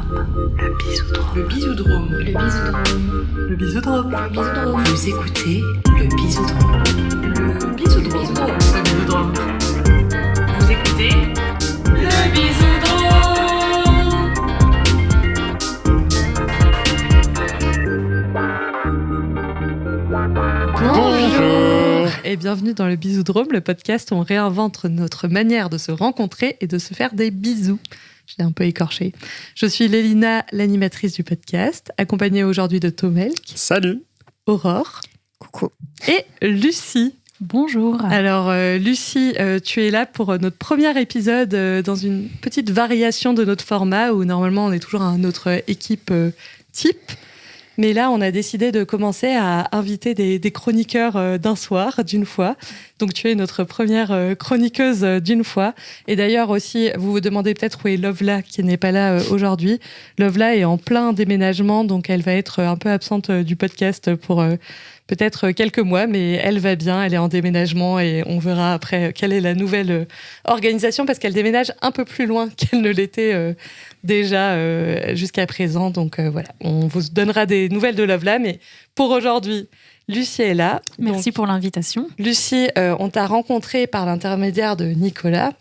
Le bisoudrome. Le bisoudrome. Le bisoudrome. Le bisoudrome. Le bisoudrome. Vous écoutez le bisoudrome. Le bisoudrome. Le bisoudrome. Vous écoutez le bisoudrome. Bonjour et bienvenue dans le Bisoudrome, le podcast où on réinvente notre manière de se rencontrer et de se faire des bisous. Je l'ai un peu écorché. Je suis Lélina, l'animatrice du podcast, accompagnée aujourd'hui de Tomelk. Salut. Aurore. Coucou. Et Lucie. Bonjour. Alors, Lucie, tu es là pour notre premier épisode dans une petite variation de notre format où normalement on est toujours à notre équipe type. Mais là, on a décidé de commencer à inviter des chroniqueurs d'un soir, d'une fois. Donc, tu es notre première chroniqueuse d'une fois. Et d'ailleurs aussi, vous vous demandez peut-être où est Lovla, qui n'est pas là aujourd'hui. Lovla est en plein déménagement, donc elle va être un peu absente du podcast pour peut-être quelques mois, mais elle va bien, elle est en déménagement et on verra après quelle est la nouvelle organisation parce qu'elle déménage un peu plus loin qu'elle ne l'était déjà jusqu'à présent. Donc voilà, on vous donnera des nouvelles de Lovela, mais pour aujourd'hui, Lucie est là. Merci pour l'invitation. Lucie, on t'a rencontrée par l'intermédiaire de Nicolas,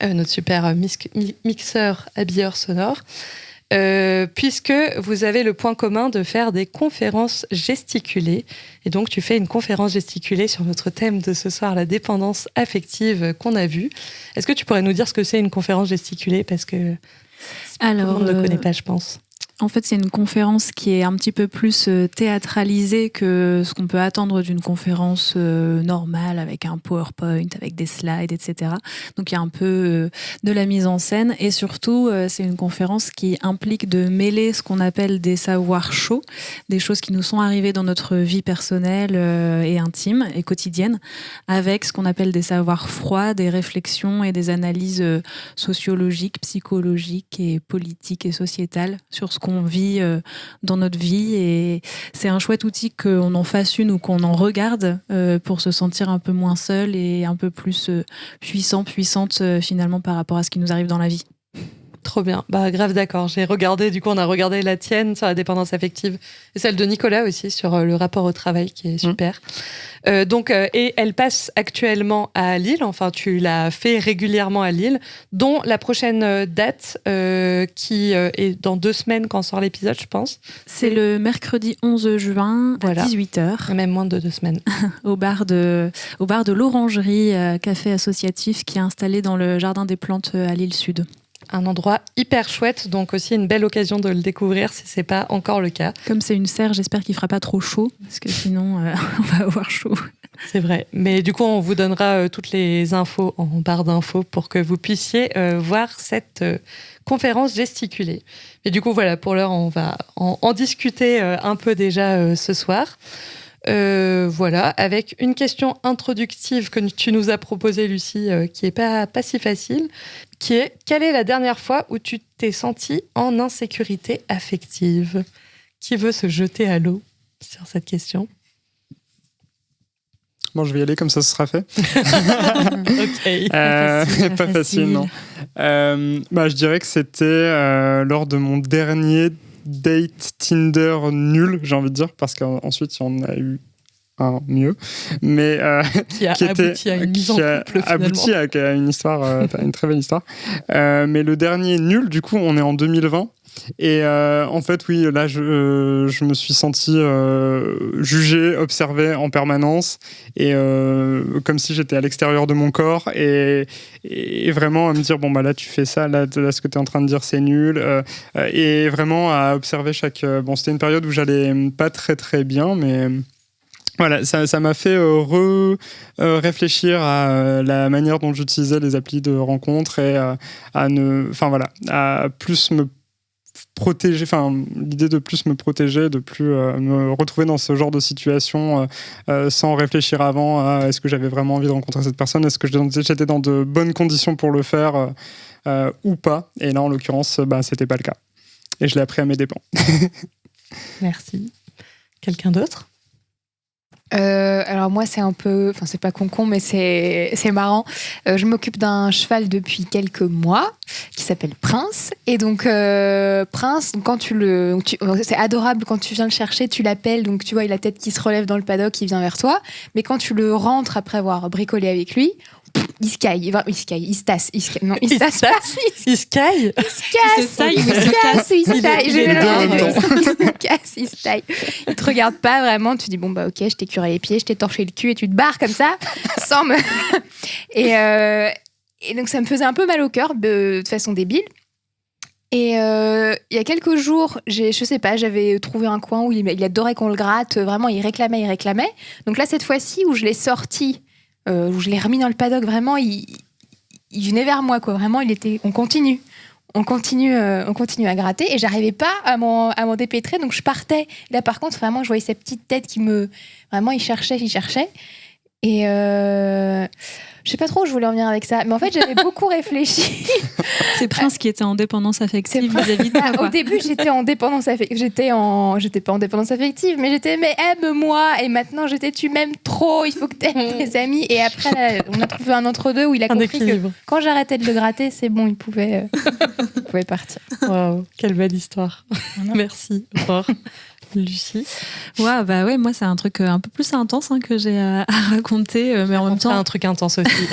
notre super mixeur, habilleur sonore. Puisque vous avez le point commun de faire des conférences gesticulées. Et donc, tu fais une conférence gesticulée sur notre thème de ce soir, la dépendance affective qu'on a vue. Est-ce que tu pourrais nous dire ce que c'est une conférence gesticulée ? Parce que tout le monde ne connaît pas, je pense. En fait, c'est une conférence qui est un petit peu plus théâtralisée que ce qu'on peut attendre d'une conférence normale avec un PowerPoint, avec des slides, etc. Donc, il y a un peu de la mise en scène et surtout, c'est une conférence qui implique de mêler ce qu'on appelle des savoirs chauds, des choses qui nous sont arrivées dans notre vie personnelle et intime et quotidienne, avec ce qu'on appelle des savoirs froids, des réflexions et des analyses sociologiques, psychologiques et politiques et sociétales sur ce qu'on vit dans notre vie, et c'est un chouette outil qu'on en fasse une ou qu'on en regarde pour se sentir un peu moins seul et un peu plus puissante finalement par rapport à ce qui nous arrive dans la vie. Trop bien, bah grave d'accord. J'ai regardé, du coup on a regardé la tienne sur la dépendance affective et celle de Nicolas aussi sur le rapport au travail qui est super. Et elle passe actuellement à Lille, enfin tu l'as fait régulièrement à Lille, dont la prochaine date qui est dans 2 semaines quand sort l'épisode, je pense. C'est le mercredi 11 juin à 18h. Même moins de 2 semaines. au bar de l'Orangerie, café associatif qui est installé dans le Jardin des Plantes à Lille Sud. Un endroit hyper chouette, donc aussi une belle occasion de le découvrir si c'est pas encore le cas. Comme c'est une serre, j'espère qu'il fera pas trop chaud, parce que sinon on va avoir chaud. C'est vrai, mais du coup on vous donnera toutes les infos en barre d'infos pour que vous puissiez voir cette conférence gesticulée. Et du coup voilà, pour l'heure on va en discuter un peu déjà ce soir. Voilà, avec une question introductive que tu nous as proposée, Lucie, qui est pas si facile, qui est: quelle est la dernière fois où tu t'es sentie en insécurité affective ? Qui veut se jeter à l'eau sur cette question ? Bon, je vais y aller, comme ça, ce sera fait. Ok. Pas facile, non. Je dirais que c'était lors de mon dernier date Tinder nul, j'ai envie de dire, parce qu'ensuite, il y en a eu un mieux, mais qui abouti à une mise en couple, abouti à une histoire, une très belle histoire. Mais le dernier nul, du coup, on est en 2020. Et en fait, oui, là, je me suis senti jugé, observé en permanence, et comme si j'étais à l'extérieur de mon corps, et vraiment à me dire, bon, bah là, tu fais ça, là ce que tu es en train de dire, c'est nul, et vraiment à observer chaque... Bon, c'était une période où j'allais pas très, très bien, mais... Voilà, ça m'a fait réfléchir à la manière dont j'utilisais les applis de rencontres et à plus me protéger, l'idée de plus me protéger, de plus me retrouver dans ce genre de situation sans réfléchir avant à est-ce que j'avais vraiment envie de rencontrer cette personne, est-ce que j'étais dans de bonnes conditions pour le faire ou pas. Et là, en l'occurrence, c'était pas le cas. Et je l'ai appris à mes dépens. Merci. Quelqu'un d'autre ? Alors moi c'est un peu, enfin c'est pas con mais c'est marrant. Je m'occupe d'un cheval depuis quelques mois qui s'appelle Prince et donc Prince quand c'est adorable quand tu viens le chercher, tu l'appelles donc tu vois il a la tête qui se relève dans le paddock, il vient vers toi, mais quand tu le rentres après avoir bricolé avec lui, il se caille, il se tasse. Il se taille. Il te regarde pas vraiment, tu dis bon bah ok, je t'ai curé les pieds, je t'ai torché le cul et tu te barres comme ça, sans me... et donc ça me faisait un peu mal au cœur de façon débile. Et il y a quelques jours, j'avais trouvé un coin où il adorait qu'on le gratte, vraiment il réclamait. Donc là cette fois-ci où je l'ai sorti, où je l'ai remis dans le paddock, vraiment, il venait vers moi, quoi. Vraiment, on continue à gratter et j'arrivais pas à m'en dépêtrer, donc je partais. Là, par contre, vraiment, je voyais sa petite tête vraiment, il cherchait. Et je sais pas trop où je voulais en venir avec ça, mais en fait, j'avais beaucoup réfléchi. C'est Prince qui était en dépendance affective vis-à-vis de toi, quoi. Au début, j'étais en dépendance affective. J'étais pas en dépendance affective, mais j'étais mais aime-moi. Et maintenant, tu m'aimes trop. Il faut que t'aimes tes amis. Et après, on a trouvé un entre-deux où il a compris que quand j'arrêtais de le gratter, c'est bon, il pouvait partir. Waouh, quelle belle histoire. Merci, Aurore. Lucie. Ouais, bah ouais, moi c'est un truc un peu plus intense que j'ai à raconter, mais en même temps un truc intense aussi.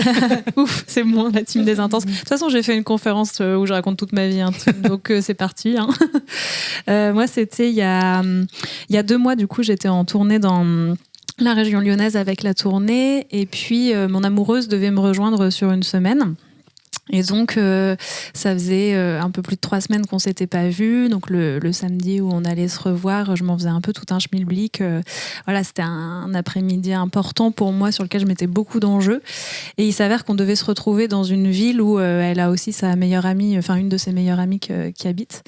Ouf, c'est moins la team des intenses. De toute façon, j'ai fait une conférence où je raconte toute ma vie, donc c'est parti. Moi, c'était il y a 2 mois, du coup, j'étais en tournée dans la région lyonnaise avec la tournée, et puis mon amoureuse devait me rejoindre sur une semaine. Et donc, ça faisait un peu plus de 3 semaines qu'on s'était pas vus. Donc, le samedi où on allait se revoir, je m'en faisais un peu tout un schmilblick. Voilà, c'était un après-midi important pour moi sur lequel je mettais beaucoup d'enjeux. Et il s'avère qu'on devait se retrouver dans une ville où elle a aussi sa meilleure amie, enfin une de ses meilleures amies qui habite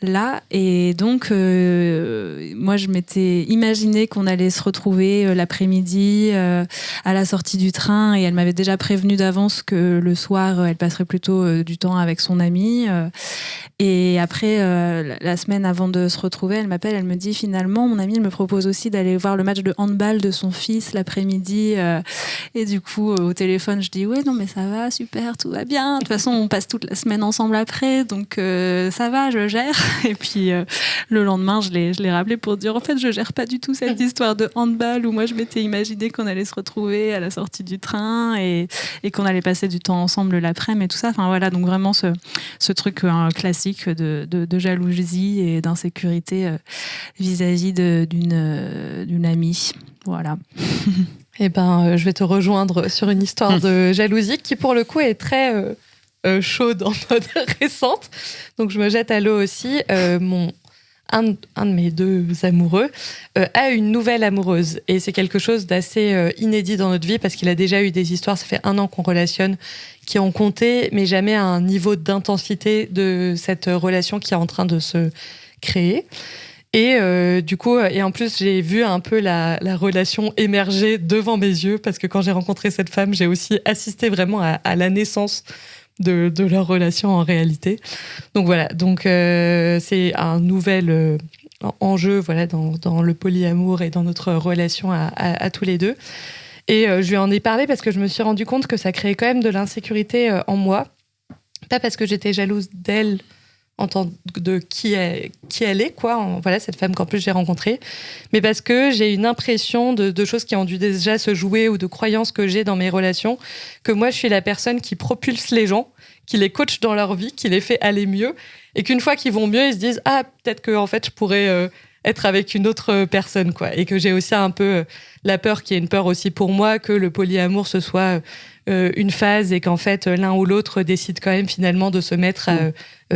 là. Et donc, moi, je m'étais imaginé qu'on allait se retrouver l'après-midi à la sortie du train. Et elle m'avait déjà prévenu d'avance que le soir, elle passerait plutôt du temps avec son amie. Et après, la semaine avant de se retrouver, elle m'appelle, elle me dit finalement, mon amie, elle me propose aussi d'aller voir le match de handball de son fils l'après-midi. Et du coup, au téléphone, je dis ouais, non, mais ça va, super, tout va bien. De toute façon, on passe toute la semaine ensemble après, donc ça va, je gère. Et puis, le lendemain, je l'ai rappelé pour dire en fait, je gère pas du tout cette histoire de handball où moi, je m'étais imaginé qu'on allait se retrouver à la sortie du train et qu'on allait passer du temps ensemble l'après-midi et tout ça. Enfin voilà, donc vraiment ce truc classique de jalousie et d'insécurité vis-à-vis d'une amie. Voilà. Eh ben, je vais te rejoindre sur une histoire de jalousie qui, pour le coup, est très chaude en mode récente. Donc, je me jette à l'eau aussi. Un de mes 2 amoureux a une nouvelle amoureuse. Et c'est quelque chose d'assez inédit dans notre vie parce qu'il a déjà eu des histoires, ça fait 1 an qu'on relationne, qui ont compté, mais jamais à un niveau d'intensité de cette relation qui est en train de se créer. Et du coup, et en plus, j'ai vu un peu la relation émerger devant mes yeux parce que quand j'ai rencontré cette femme, j'ai aussi assisté vraiment à la naissance de leur relation en réalité. Donc voilà, c'est un nouvel enjeu voilà, dans le polyamour et dans notre relation à tous les deux. Et je lui en ai parlé parce que je me suis rendu compte que ça créait quand même de l'insécurité en moi. Pas parce que j'étais jalouse d'elle en tant de qui elle est, quoi. Voilà, cette femme qu'en plus j'ai rencontrée. Mais parce que j'ai une impression de choses qui ont dû déjà se jouer ou de croyances que j'ai dans mes relations, que moi, je suis la personne qui propulse les gens, qui les coach dans leur vie, qui les fait aller mieux. Et qu'une fois qu'ils vont mieux, ils se disent « Ah, peut-être que en fait, je pourrais être avec une autre personne, quoi. » Et que j'ai aussi un peu la peur, qui est une peur aussi pour moi, que le polyamour, ce soit une phase et qu'en fait, l'un ou l'autre décide quand même finalement de se mettre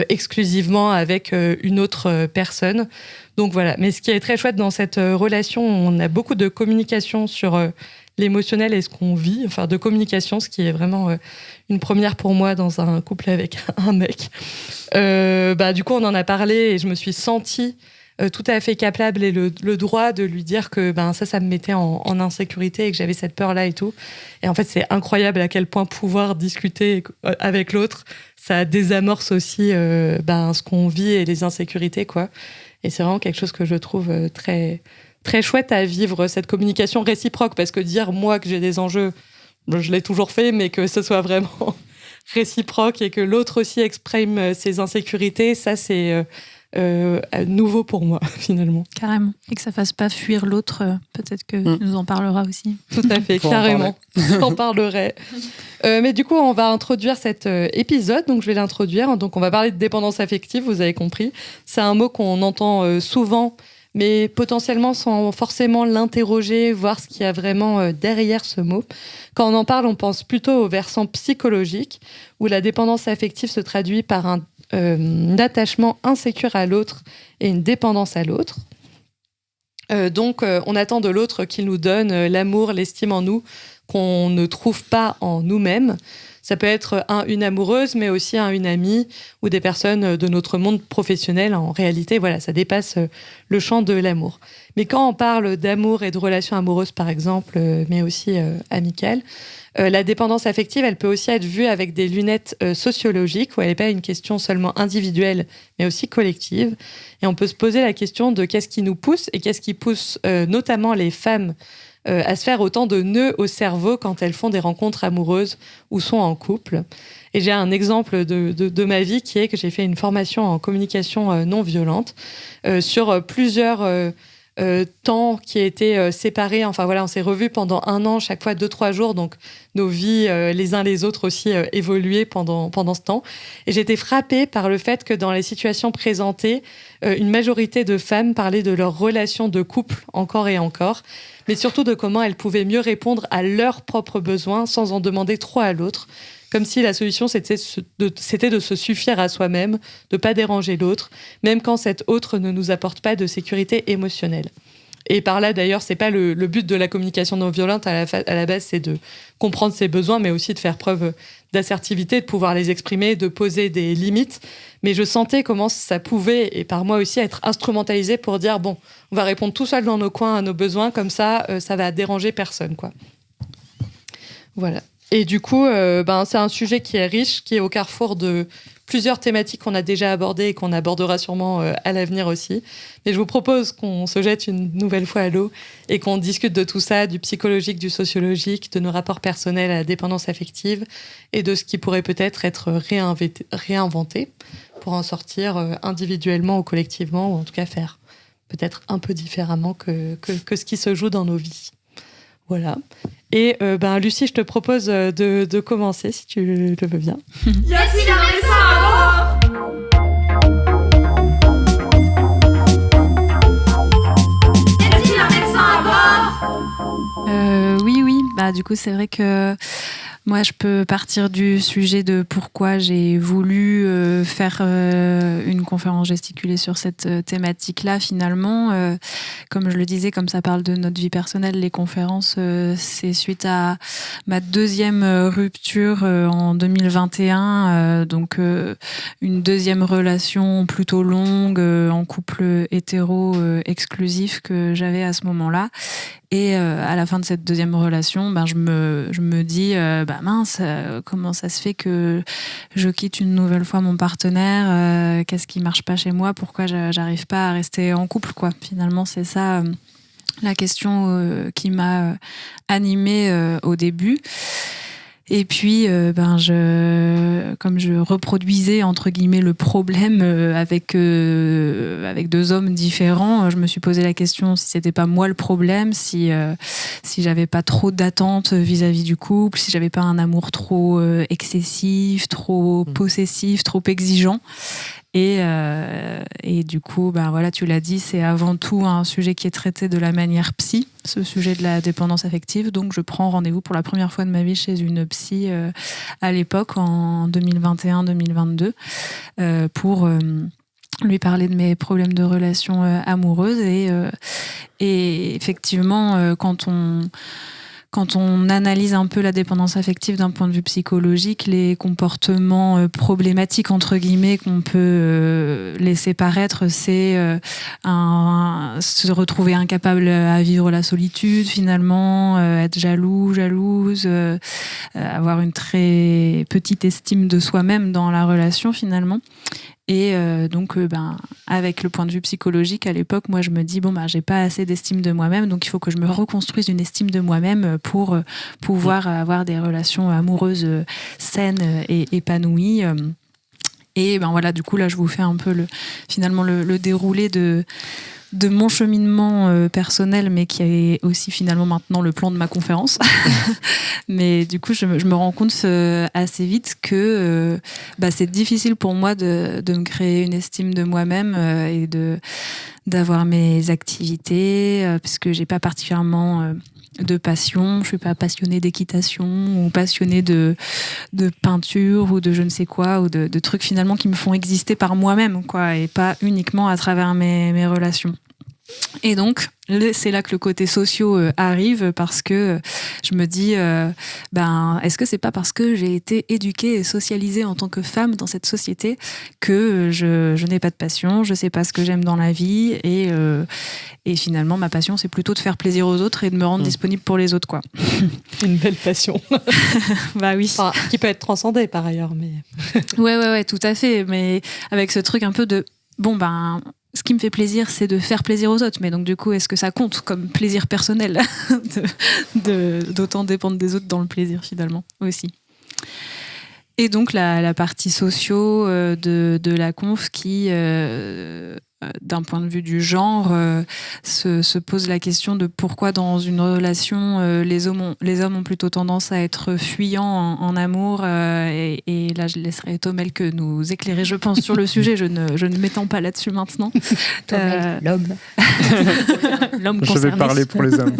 exclusivement avec une autre personne. Donc voilà. Mais ce qui est très chouette dans cette relation, on a beaucoup de communication sur l'émotionnel et ce qu'on vit, enfin de communication, ce qui est vraiment une première pour moi dans un couple avec un mec. Du coup, on en a parlé et je me suis sentie tout à fait capable et le droit de lui dire que ça me mettait en insécurité et que j'avais cette peur-là et tout. Et en fait, c'est incroyable à quel point pouvoir discuter avec l'autre, ça désamorce aussi ce qu'on vit et les insécurités, quoi. Et c'est vraiment quelque chose que je trouve très, très chouette à vivre cette communication réciproque, parce que dire moi que j'ai des enjeux, je l'ai toujours fait, mais que ce soit vraiment réciproque et que l'autre aussi exprime ses insécurités, ça c'est nouveau pour moi finalement. Carrément. Et que ça fasse pas fuir l'autre, peut-être que tu nous en parleras aussi. Tout à fait, carrément. J'en parlerai. Mais du coup, on va introduire cet épisode. Donc, je vais l'introduire. Donc, on va parler de dépendance affective, vous avez compris. C'est un mot qu'on entend souvent, mais potentiellement sans forcément l'interroger, voir ce qu'il y a vraiment derrière ce mot. Quand on en parle, on pense plutôt au versant psychologique, où la dépendance affective se traduit par un attachement insécure à l'autre et une dépendance à l'autre. Donc, on attend de l'autre qu'il nous donne l'amour, l'estime en nous qu'on ne trouve pas en nous-mêmes. Ça peut être une amoureuse, mais aussi une amie ou des personnes de notre monde professionnel. En réalité, voilà, ça dépasse le champ de l'amour. Mais quand on parle d'amour et de relations amoureuses, par exemple, mais aussi amicales, la dépendance affective, elle peut aussi être vue avec des lunettes sociologiques, où elle n'est pas une question seulement individuelle, mais aussi collective. Et on peut se poser la question de qu'est-ce qui nous pousse et qu'est-ce qui pousse notamment les femmes à se faire autant de nœuds au cerveau quand elles font des rencontres amoureuses ou sont en couple. Et j'ai un exemple de ma vie qui est que j'ai fait une formation en communication non violente sur plusieurs temps qui a été séparés. Enfin voilà, on s'est revus pendant 1 an, chaque fois 2-3 jours. Donc nos vies, les uns les autres aussi, évoluaient pendant ce temps. Et j'étais frappée par le fait que dans les situations présentées, une majorité de femmes parlaient de leur relation de couple encore et encore, mais surtout de comment elles pouvaient mieux répondre à leurs propres besoins sans en demander trop à l'autre. Comme si la solution, c'était de se suffire à soi-même, de ne pas déranger l'autre, même quand cet autre ne nous apporte pas de sécurité émotionnelle. Et par là, d'ailleurs, c'est pas le but de la communication non violente à la base, c'est de comprendre ses besoins, mais aussi de faire preuve d'assertivité, de pouvoir les exprimer, de poser des limites. Mais je sentais comment ça pouvait, et par moi aussi, être instrumentalisé pour dire, bon, on va répondre tout seul dans nos coins à nos besoins, comme ça, ça va déranger personne, quoi. Voilà. Et du coup, c'est un sujet qui est riche, qui est au carrefour de plusieurs thématiques qu'on a déjà abordées et qu'on abordera sûrement à l'avenir aussi. Mais je vous propose qu'on se jette une nouvelle fois à l'eau et qu'on discute de tout ça, du psychologique, du sociologique, de nos rapports personnels à la dépendance affective et de ce qui pourrait peut-être être réinventé pour en sortir individuellement ou collectivement, ou en tout cas faire peut-être un peu différemment que ce qui se joue dans nos vies. Voilà. Et Lucie, je te propose de commencer, si tu le veux bien. Y a-t-il un médecin à bord? Y a-t-il un médecin à bord? Oui. Du coup, c'est vrai que moi, je peux partir du sujet de pourquoi j'ai voulu faire une conférence gesticulée sur cette thématique-là. Finalement, comme je le disais, comme ça parle de notre vie personnelle, les conférences, c'est suite à ma deuxième rupture en 2021. Donc, une deuxième relation plutôt longue en couple hétéro exclusif que j'avais à ce moment-là. Et à la fin de cette deuxième relation, je me dis, mince, comment ça se fait que je quitte une nouvelle fois mon partenaire, qu'est-ce qui marche pas chez moi, pourquoi j'arrive pas à rester en couple, quoi. Finalement, c'est ça la question qui m'a animée au début. Et puis, comme je reproduisais entre guillemets le problème avec 2 hommes différents, je me suis posé la question si c'était pas moi le problème, si j'avais pas trop d'attentes vis-à-vis du couple, si j'avais pas un amour trop excessif, trop possessif, trop exigeant. Et du coup, voilà, tu l'as dit, c'est avant tout un sujet qui est traité de la manière psy, ce sujet de la dépendance affective. Donc, je prends rendez-vous pour la première fois de ma vie chez une psy à l'époque, en 2021-2022, pour lui parler de mes problèmes de relations amoureuses. Et effectivement, quand on analyse un peu la dépendance affective d'un point de vue psychologique, les comportements problématiques, entre guillemets, qu'on peut laisser paraître, c'est se retrouver incapable à vivre la solitude, finalement, être jalouse, avoir une très petite estime de soi-même dans la relation, finalement. Et donc, avec le point de vue psychologique, à l'époque, moi, je me dis, j'ai pas assez d'estime de moi-même, donc il faut que je me reconstruise une estime de moi-même pour pouvoir avoir des relations amoureuses saines et épanouies. Et voilà, du coup, là, je vous fais un peu finalement le déroulé de mon cheminement personnel, mais qui est aussi finalement maintenant le plan de ma conférence. Mais du coup, je me rends compte assez vite que c'est difficile pour moi de me créer une estime de moi-même et d'avoir mes activités, parce que j'ai pas particulièrement de passion, je suis pas passionnée d'équitation ou passionnée de peinture ou de je ne sais quoi, ou de trucs finalement qui me font exister par moi-même, quoi, et pas uniquement à travers mes relations. Et donc, c'est là que le côté socio arrive, parce que je me dis, est-ce que c'est pas parce que j'ai été éduquée et socialisée en tant que femme dans cette société que je n'ai pas de passion, je sais pas ce que j'aime dans la vie, et finalement ma passion c'est plutôt de faire plaisir aux autres et de me rendre disponible pour les autres, quoi. Une belle passion. Bah oui. Enfin, qui peut être transcendée par ailleurs, mais. Ouais, tout à fait. Mais avec ce truc un peu de ce qui me fait plaisir, c'est de faire plaisir aux autres. Mais donc, du coup, est-ce que ça compte comme plaisir personnel d'autant dépendre des autres dans le plaisir, finalement, aussi. Et donc, la partie socio de la conf qui, d'un point de vue du genre, se pose la question de pourquoi dans une relation, les hommes ont plutôt tendance à être fuyants en amour. Et là, je laisserai Tomel que nous éclairer, je pense, sur le sujet. Je ne m'étends pas là-dessus maintenant. L'homme. L'homme Je concerné. vais parler pour les hommes.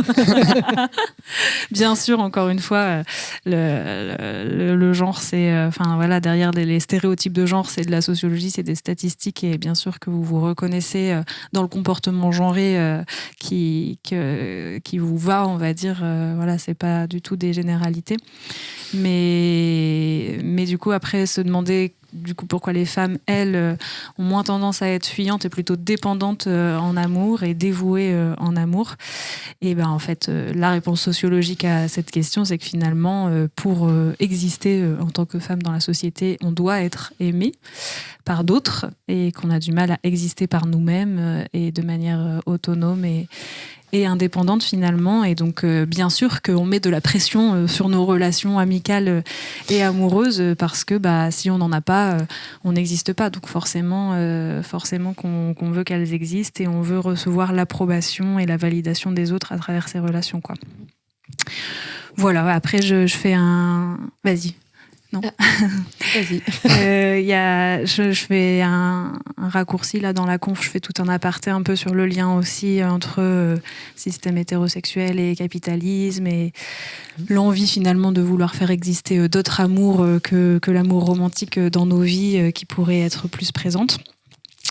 Bien sûr, encore une fois, le genre, c'est... derrière les stéréotypes de genre, c'est de la sociologie, c'est des statistiques, et bien sûr que vous vous reconnaissez dans le comportement genré qui vous va, on va dire. C'est pas du tout des généralités. Mais du coup, après, se demander pourquoi les femmes, elles, ont moins tendance à être fuyantes et plutôt dépendantes en amour et dévouées en amour. Et en fait, la réponse sociologique à cette question, c'est que finalement, pour exister en tant que femme dans la société, on doit être aimé par d'autres, et qu'on a du mal à exister par nous-mêmes et de manière autonome et indépendante, finalement. Et donc, bien sûr qu'on met de la pression sur nos relations amicales et amoureuses, parce que si on n'en a pas, on n'existe pas. Donc forcément qu'on veut qu'elles existent, et on veut recevoir l'approbation et la validation des autres à travers ces relations, quoi. Voilà, après je fais un... Vas-y. Non. Vas-y. Je fais un raccourci là dans la conf, je fais tout un aparté un peu sur le lien aussi entre système hétérosexuel et capitalisme, et l'envie finalement de vouloir faire exister d'autres amours que l'amour romantique dans nos vies, qui pourraient être plus présentes.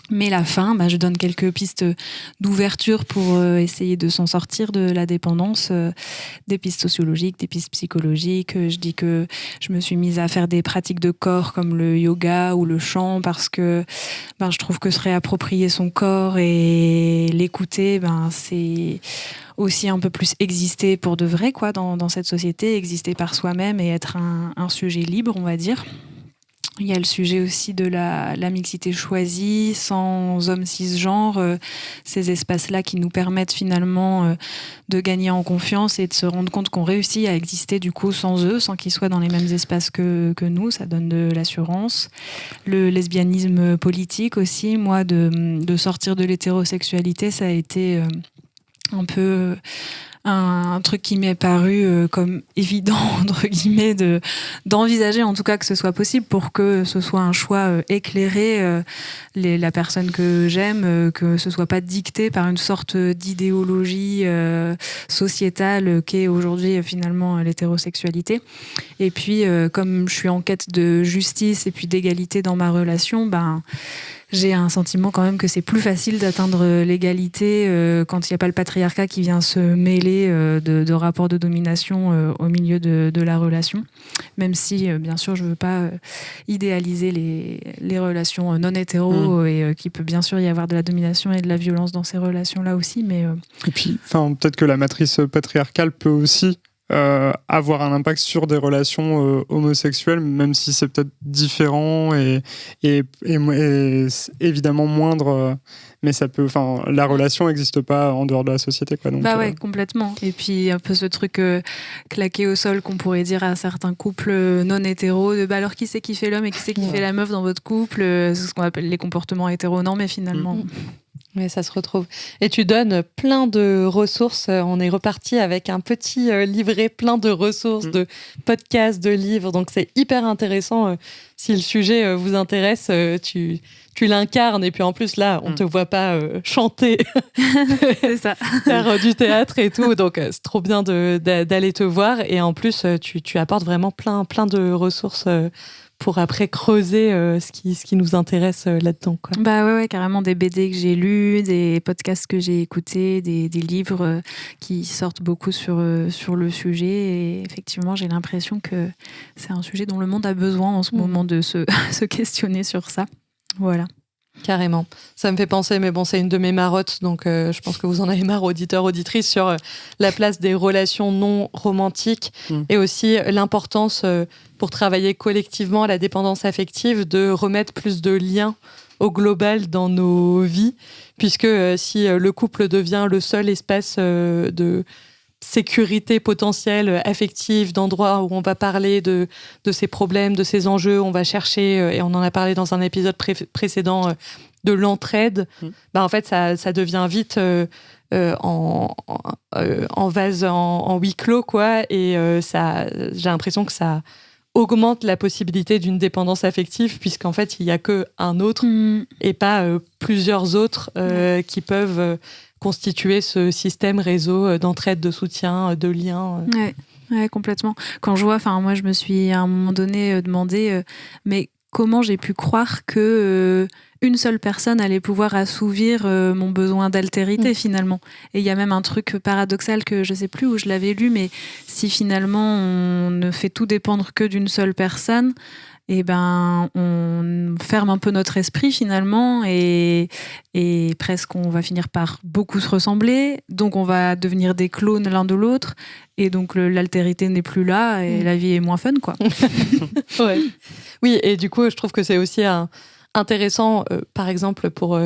Mais la fin, je donne quelques pistes d'ouverture pour essayer de s'en sortir de la dépendance, des pistes sociologiques, des pistes psychologiques. Je dis que je me suis mise à faire des pratiques de corps comme le yoga ou le chant, parce que je trouve que se réapproprier son corps et l'écouter, c'est aussi un peu plus exister pour de vrai, quoi, dans cette société, exister par soi-même et être un sujet libre, on va dire. Il y a le sujet aussi de la mixité choisie, sans hommes cisgenres, ces espaces-là qui nous permettent finalement de gagner en confiance et de se rendre compte qu'on réussit à exister du coup sans eux, sans qu'ils soient dans les mêmes espaces que nous. Ça donne de l'assurance. Le lesbianisme politique aussi, moi, de sortir de l'hétérosexualité, ça a été un peu... un truc qui m'est paru comme évident, entre guillemets, d'envisager en tout cas que ce soit possible, pour que ce soit un choix éclairé, la personne que j'aime, que ce soit pas dicté par une sorte d'idéologie sociétale qu'est aujourd'hui finalement l'hétérosexualité. Et puis, comme je suis en quête de justice et puis d'égalité dans ma relation, j'ai un sentiment quand même que c'est plus facile d'atteindre l'égalité quand il n'y a pas le patriarcat qui vient se mêler de rapports de domination au milieu de la relation. Même si, bien sûr, je ne veux pas idéaliser les relations non hétéro, et qu'il peut bien sûr y avoir de la domination et de la violence dans ces relations-là aussi. Mais, Et puis, peut-être que la matrice patriarcale peut aussi avoir un impact sur des relations homosexuelles, même si c'est peut-être différent et évidemment moindre, mais ça peut, enfin, la relation n'existe pas en dehors de la société, quoi. Donc, bah ouais, complètement. Et puis un peu ce truc claqué au sol qu'on pourrait dire à certains couples non hétéros, de bah alors qui c'est qui fait l'homme et qui c'est qui fait la meuf dans votre couple, c'est ce qu'on appelle les comportements hétéronormés finalement. Mais ça se retrouve. Et tu donnes plein de ressources. On est reparti avec un petit livret plein de ressources, de podcasts, de livres. Donc c'est hyper intéressant. Si le sujet vous intéresse, tu l'incarnes. Et puis en plus, là, on te voit pas chanter, C'est ça. faire du théâtre et tout. Donc c'est trop bien d'aller te voir. Et en plus, tu apportes vraiment plein de ressources pour après creuser ce qui nous intéresse là-dedans, quoi. Bah ouais, carrément des BD que j'ai lus, des podcasts que j'ai écoutés, des livres qui sortent beaucoup sur le sujet. Et effectivement, j'ai l'impression que c'est un sujet dont le monde a besoin en ce moment de se questionner sur ça. Voilà. Carrément. Ça me fait penser, mais bon, c'est une de mes marottes, donc je pense que vous en avez marre, auditeurs, auditrices, sur la place des relations non romantiques et aussi l'importance pour travailler collectivement la dépendance affective de remettre plus de liens au global dans nos vies, puisque si le couple devient le seul espace de sécurité potentielle, affective, d'endroits où on va parler de ses problèmes, de ses enjeux, on va chercher, et on en a parlé dans un épisode précédent, de l'entraide, bah en fait, ça devient vite en vase, en huis clos, quoi, et j'ai l'impression que ça augmente la possibilité d'une dépendance affective, puisqu'en fait, il n'y a qu'un autre et pas plusieurs autres qui peuvent constituer ce système réseau d'entraide, de soutien, de lien. Ouais, complètement. Quand je vois, moi je me suis à un moment donné demandé, mais comment j'ai pu croire que une seule personne allait pouvoir assouvir mon besoin d'altérité finalement. Et il y a même un truc paradoxal que je sais plus où je l'avais lu, mais si finalement on ne fait tout dépendre que d'une seule personne, et ben on ferme un peu notre esprit finalement et presque on va finir par beaucoup se ressembler, donc on va devenir des clones l'un de l'autre et donc l'altérité n'est plus là et la vie est moins fun, quoi. Ouais. Oui, et du coup je trouve que c'est aussi intéressant, par exemple, pour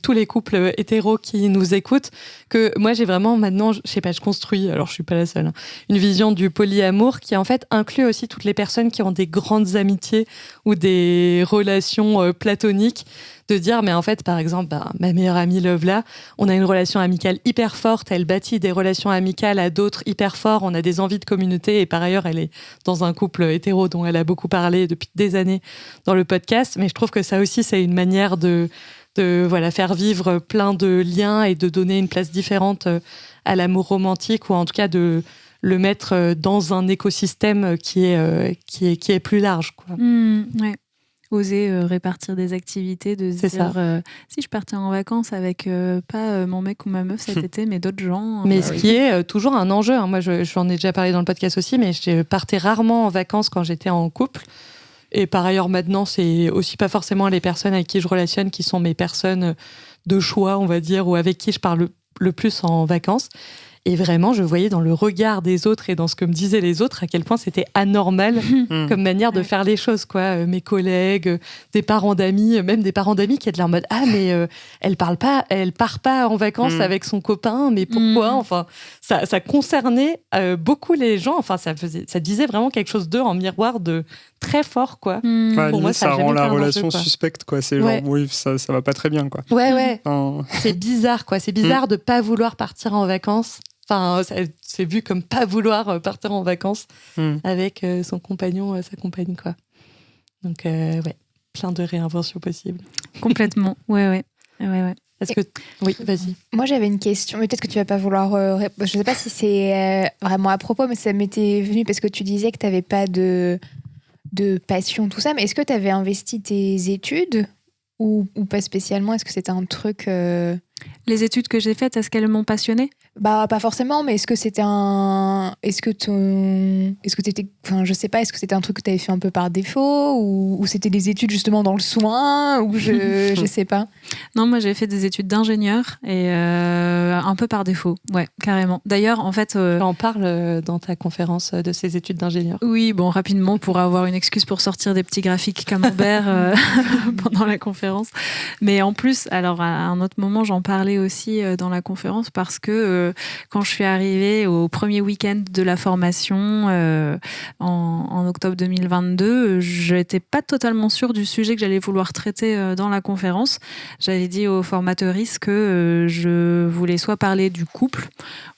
tous les couples hétéros qui nous écoutent, que moi j'ai vraiment maintenant, je sais pas, je construis, alors je suis pas la seule, une vision du polyamour qui en fait inclut aussi toutes les personnes qui ont des grandes amitiés ou des relations platoniques, de dire, mais en fait, par exemple, ma meilleure amie Lovela, on a une relation amicale hyper forte, elle bâtit des relations amicales à d'autres hyper forts, on a des envies de communauté, et par ailleurs, elle est dans un couple hétéro dont elle a beaucoup parlé depuis des années dans le podcast, mais je trouve que ça aussi, c'est une manière de faire vivre plein de liens et de donner une place différente à l'amour romantique, ou en tout cas de le mettre dans un écosystème qui est plus large, quoi. Ouais. Oser répartir des activités, de se dire si je partais en vacances avec pas mon mec ou ma meuf cet été, mais d'autres gens. Mais ce qui est toujours un enjeu, hein. Moi j'en ai déjà parlé dans le podcast aussi, mais je partais rarement en vacances quand j'étais en couple. Et par ailleurs, maintenant, c'est aussi pas forcément les personnes avec qui je relationne qui sont mes personnes de choix, on va dire, ou avec qui je parle le plus en vacances. Et vraiment, je voyais dans le regard des autres et dans ce que me disaient les autres à quel point c'était anormal comme manière de faire les choses, quoi. Mes collègues, des parents d'amis, même des parents d'amis qui étaient là en mode « Ah, mais elle part pas en vacances avec son copain, mais pourquoi ?» Enfin, ça concernait beaucoup les gens. Enfin, ça disait vraiment quelque chose d'eux en miroir de très fort, quoi. Pour moi, ça rend la relation suspecte, quoi. C'est genre, oui, ça va pas très bien, quoi. Ouais. C'est bizarre, quoi. C'est bizarre de pas vouloir partir en vacances. Enfin, c'est vu comme pas vouloir partir en vacances avec son compagnon, sa compagne, quoi. Donc, plein de réinventions possibles. Complètement, ouais. Est-ce que... Oui, vas-y. Moi, j'avais une question, mais peut-être que tu vas pas vouloir... Je sais pas si c'est vraiment à propos, mais ça m'était venu parce que tu disais que tu n'avais pas de passion, tout ça. Mais est-ce que tu avais investi tes études ou pas spécialement? Est-ce que c'était un truc... Les études que j'ai faites, est-ce qu'elles m'ont passionnée? Bah, pas forcément, mais est-ce que c'était enfin, je sais pas, est-ce que c'était un truc que tu avais fait un peu par défaut ou c'était des études justement dans le soin ou je sais pas. Non, moi j'ai fait des études d'ingénieur et un peu par défaut, ouais, carrément. D'ailleurs, en fait, Tu en parles dans ta conférence de ces études d'ingénieur. oui, bon, rapidement pour avoir une excuse pour sortir des petits graphiques camembert pendant la conférence. Mais en plus, alors à un autre moment, j'en parlais aussi dans la conférence parce que quand je suis arrivée au premier week-end de la formation en octobre 2022, je n'étais pas totalement sûre du sujet que j'allais vouloir traiter dans la conférence. J'avais dit aux formatrices que je voulais soit parler du couple,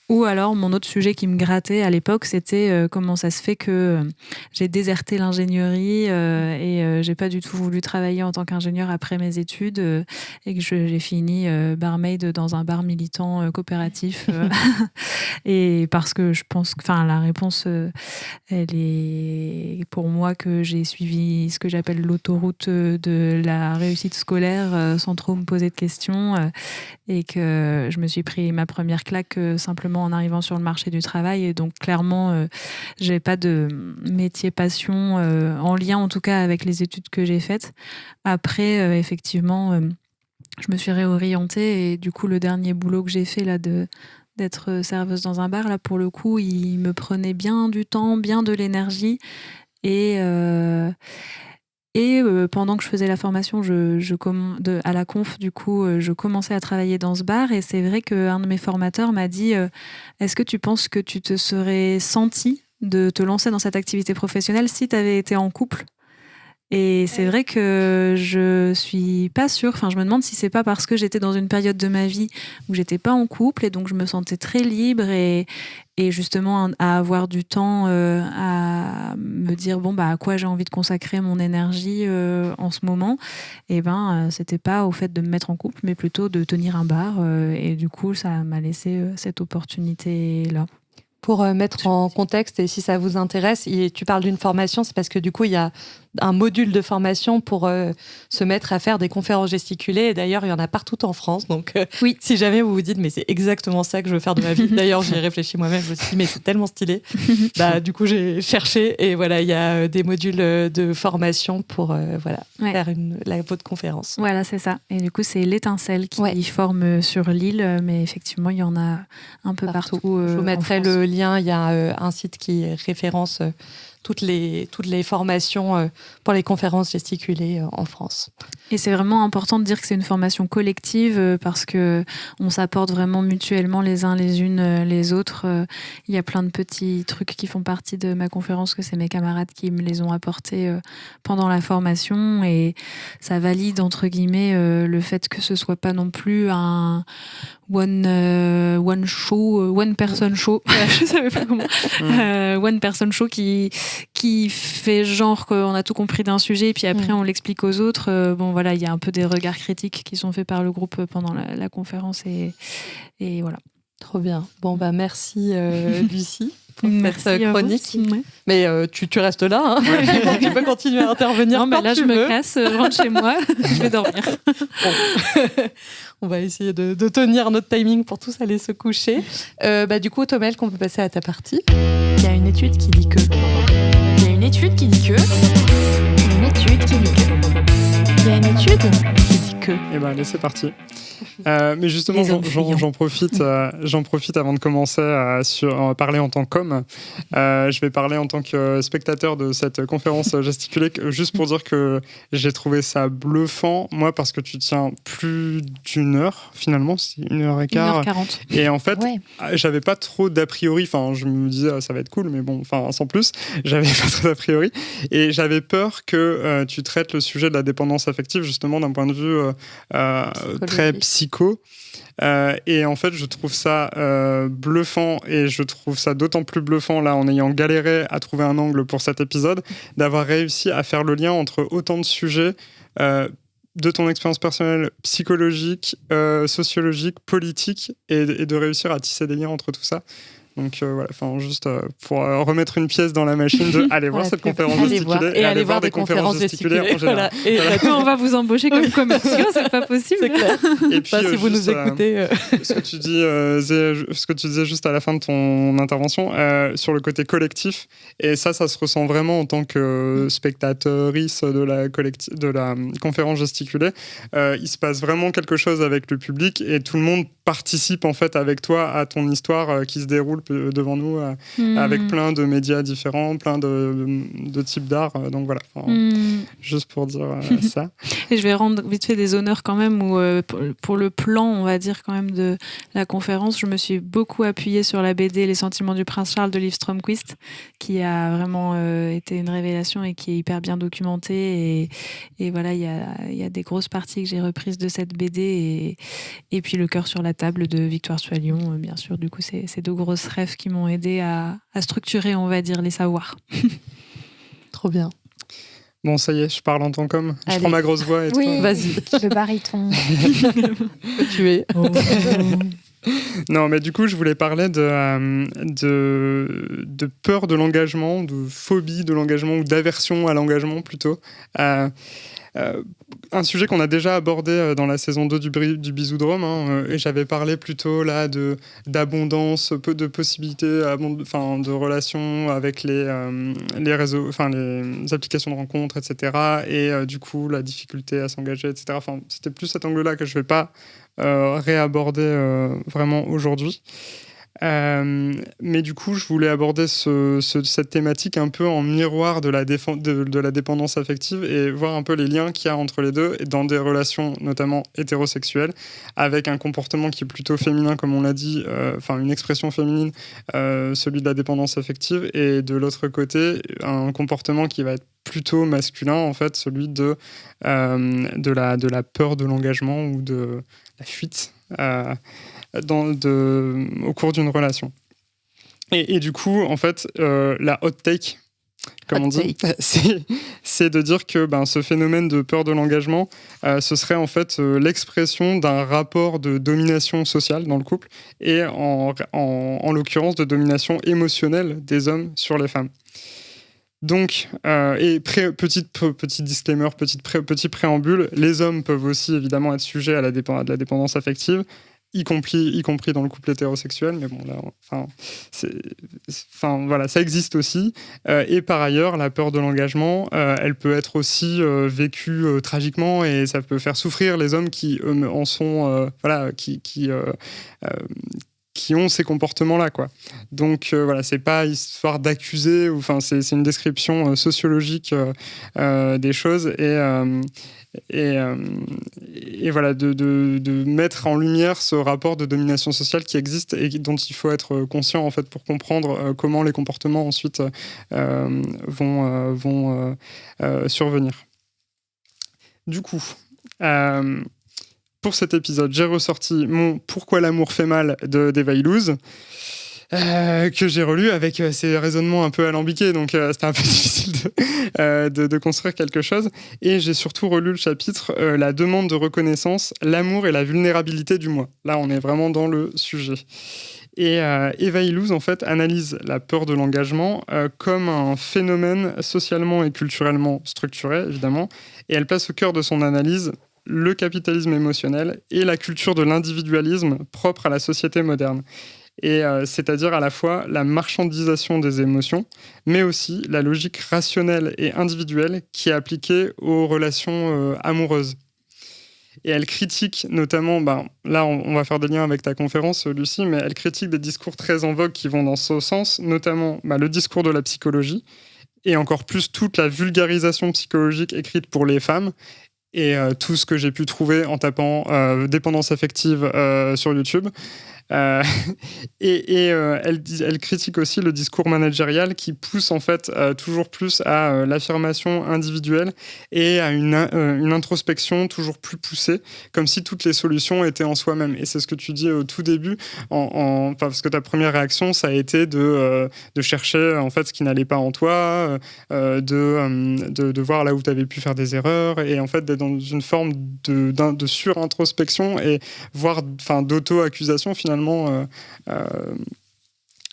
ou alors, mon autre sujet qui me grattait à l'époque, c'était comment ça se fait que j'ai déserté l'ingénierie et j'ai pas du tout voulu travailler en tant qu'ingénieur après mes études et que j'ai fini barmaid dans un bar militant coopératif. Et parce que je pense que la réponse, elle est pour moi que j'ai suivi ce que j'appelle l'autoroute de la réussite scolaire sans trop me poser de questions et que je me suis pris ma première claque simplement en arrivant sur le marché du travail. Et donc, clairement, j'ai pas de métier passion en lien, en tout cas, avec les études que j'ai faites. Après, effectivement, je me suis réorientée et du coup, le dernier boulot que j'ai fait là d'être serveuse dans un bar, là, pour le coup, il me prenait bien du temps, bien de l'énergie et pendant que je faisais la formation à la conf, du coup, je commençais à travailler dans ce bar. Et c'est vrai qu'un de mes formateurs m'a dit est-ce que tu penses que tu te serais senti de te lancer dans cette activité professionnelle si tu avais été en couple ? Et c'est vrai que je suis pas sûre. Enfin, je me demande si c'est pas parce que j'étais dans une période de ma vie où j'étais pas en couple et donc je me sentais très libre et justement à avoir du temps à me dire à quoi j'ai envie de consacrer mon énergie en ce moment. Et c'était pas au fait de me mettre en couple, mais plutôt de tenir un bar. Et du coup, ça m'a laissé cette opportunité-là. Pour mettre en contexte, et si ça vous intéresse, tu parles d'une formation, c'est parce que du coup, il y a un module de formation pour se mettre à faire des conférences gesticulées. Et d'ailleurs, il y en a partout en France. Donc, oui. Si jamais vous vous dites, mais c'est exactement ça que je veux faire de ma vie. D'ailleurs, j'y ai réfléchi moi-même. Je me suis dit, mais c'est tellement stylé. Du coup, j'ai cherché. Et voilà, il y a des modules de formation pour faire votre conférence. Voilà, c'est ça. Et du coup, c'est l'Étincelle qui forme sur l'île. Mais effectivement, il y en a un peu partout. Je vous mettrai le lien. Il y a un site qui référence toutes les formations pour les conférences gesticulées en France. Et c'est vraiment important de dire que c'est une formation collective parce que on s'apporte vraiment mutuellement les uns les unes les autres. Il y a plein de petits trucs qui font partie de ma conférence que c'est mes camarades qui me les ont apportés pendant la formation et ça valide entre guillemets le fait que ce soit pas non plus un one person show. Je savais pas comment. One person show qui fait genre qu'on a tout compris d'un sujet et puis après on l'explique aux autres. Voilà, il y a un peu des regards critiques qui sont faits par le groupe pendant la conférence et voilà. Trop bien. Merci Lucie pour merci cette chronique. Ouais. Mais tu restes là, hein. Tu peux continuer à intervenir. Non, mais là je me casse, je rentre chez moi, je vais dormir. Bon. On va essayer de tenir notre timing pour tous aller se coucher. Du coup, Tomel, qu'on peut passer à ta partie. Il y a une étude qui dit que. Il y a une étude qui dit que. Une étude qui dit que. Il y a une étude qui dit que. Et allez, c'est parti. Mais justement, j'en profite avant de commencer à parler en tant qu'homme. Je vais parler en tant que spectateur de cette conférence gesticulée, juste pour dire que j'ai trouvé ça bluffant, moi, parce que tu tiens plus d'une heure, finalement, c'est 1h15. 1h40. Et en fait, j'avais pas trop d'a priori, enfin, je me disais, ça va être cool, mais bon, enfin, sans plus, j'avais pas trop d'a priori. Et j'avais peur que tu traites le sujet de la dépendance affective, justement, d'un point de vue très psycho. Et en fait, je trouve ça bluffant et je trouve ça d'autant plus bluffant là en ayant galéré à trouver un angle pour cet épisode, d'avoir réussi à faire le lien entre autant de sujets de ton expérience personnelle, psychologique, sociologique, politique et de réussir à tisser des liens entre tout ça. Donc voilà, juste pour remettre une pièce dans la machine de aller voir cette conférence gesticulée et aller voir des conférences gesticulées en général. Et on va vous embaucher comme commerciaux, c'est pas possible. C'est clair. Et puis, si vous nous écoutez. Ce que tu disais juste à la fin de ton intervention sur le côté collectif, et ça se ressent vraiment en tant que spectatrice de la conférence gesticulée. Il se passe vraiment quelque chose avec le public et tout le monde participe en fait avec toi à ton histoire qui se déroule devant nous avec plein de médias différents, plein de types d'art. Donc voilà, juste pour dire ça. Et je vais rendre vite fait des honneurs quand même où, pour le plan, on va dire quand même de la conférence, je me suis beaucoup appuyée sur la BD Les Sentiments du Prince Charles de Liv Strömquist, qui a vraiment été une révélation et qui est hyper bien documentée. Et voilà, il y a des grosses parties que j'ai reprises de cette BD et puis Le cœur sur la table de Victoire Soilion, bien sûr. Du coup, c'est deux grosses rêves qui m'ont aidé à structurer, on va dire, les savoirs. Trop bien. Bon, ça y est, je parle en tant qu'homme. Je Allez. prends ma grosse voix et Oui. tout. Vas-y, Le baryton. tu es. Non, mais du coup, je voulais parler de peur de l'engagement, de phobie de l'engagement ou d'aversion à l'engagement plutôt. Un sujet qu'on a déjà abordé dans la saison 2 du Bisoudrome, et j'avais parlé plutôt là d'abondance, de possibilités, de relations avec les réseaux, les applications de rencontres, etc. Et du coup, la difficulté à s'engager, etc. Enfin, c'était plus cet angle-là que je ne vais pas réaborder vraiment aujourd'hui. Mais du coup, je voulais aborder cette thématique un peu en miroir de la dépendance affective et voir un peu les liens qu'il y a entre les deux et dans des relations notamment hétérosexuelles avec un comportement qui est plutôt féminin, comme on l'a dit, une expression féminine, celui de la dépendance affective, et de l'autre côté, un comportement qui va être plutôt masculin, en fait, celui de la peur de l'engagement ou de la fuite au cours d'une relation. Et du coup, en fait, la hot take, comme on dit, c'est de dire que ce phénomène de peur de l'engagement, ce serait en fait l'expression d'un rapport de domination sociale dans le couple et en l'occurrence de domination émotionnelle des hommes sur les femmes. Donc, petit disclaimer, petit préambule, les hommes peuvent aussi évidemment être sujets à de la dépendance affective, y compris dans le couple hétérosexuel, mais bon, là, voilà, ça existe aussi. Et par ailleurs, la peur de l'engagement, elle peut être aussi vécue tragiquement, et ça peut faire souffrir les hommes qui en sont, qui ont ces comportements-là, quoi. Donc voilà, c'est pas histoire d'accuser, c'est une description sociologique des choses et voilà, de mettre en lumière ce rapport de domination sociale qui existe et dont il faut être conscient en fait pour comprendre comment les comportements ensuite vont survenir. Du coup, pour cet épisode, j'ai ressorti mon Pourquoi l'amour fait mal d'Eva Illouz, que j'ai relu avec ses raisonnements un peu alambiqués, donc c'était un peu difficile de construire quelque chose. Et j'ai surtout relu le chapitre La demande de reconnaissance, l'amour et la vulnérabilité du moi. Là, on est vraiment dans le sujet. Et Eva Illouz, en fait, analyse la peur de l'engagement comme un phénomène socialement et culturellement structuré, évidemment, et elle place au cœur de son analyse le capitalisme émotionnel et la culture de l'individualisme propre à la société moderne. Et c'est-à-dire à la fois la marchandisation des émotions, mais aussi la logique rationnelle et individuelle qui est appliquée aux relations amoureuses. Et elle critique notamment, là on va faire des liens avec ta conférence Lucie, mais elle critique des discours très en vogue qui vont dans ce sens, notamment le discours de la psychologie, et encore plus toute la vulgarisation psychologique écrite pour les femmes, et tout ce que j'ai pu trouver en tapant dépendance affective sur YouTube. Elle critique aussi le discours managérial qui pousse en fait toujours plus à l'affirmation individuelle et à une introspection toujours plus poussée, comme si toutes les solutions étaient en soi-même. Et c'est ce que tu dis au tout début, parce que ta première réaction, ça a été de chercher en fait ce qui n'allait pas en toi, de voir là où tu avais pu faire des erreurs, et en fait d'être dans une forme de surintrospection et voire d'auto-accusation finalement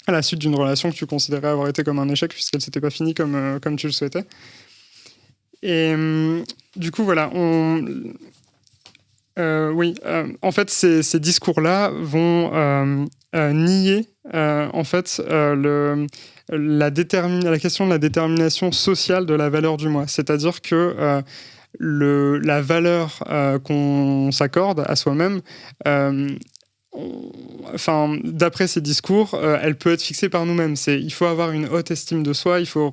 à la suite d'une relation que tu considérais avoir été comme un échec puisqu'elle s'était pas finie comme tu le souhaitais. Et du coup, voilà, en fait, ces discours-là vont nier en fait la question de la détermination sociale de la valeur du moi. C'est-à-dire que la valeur qu'on s'accorde à soi-même, d'après ces discours, elle peut être fixée par nous-mêmes. Il faut avoir une haute estime de soi, il faut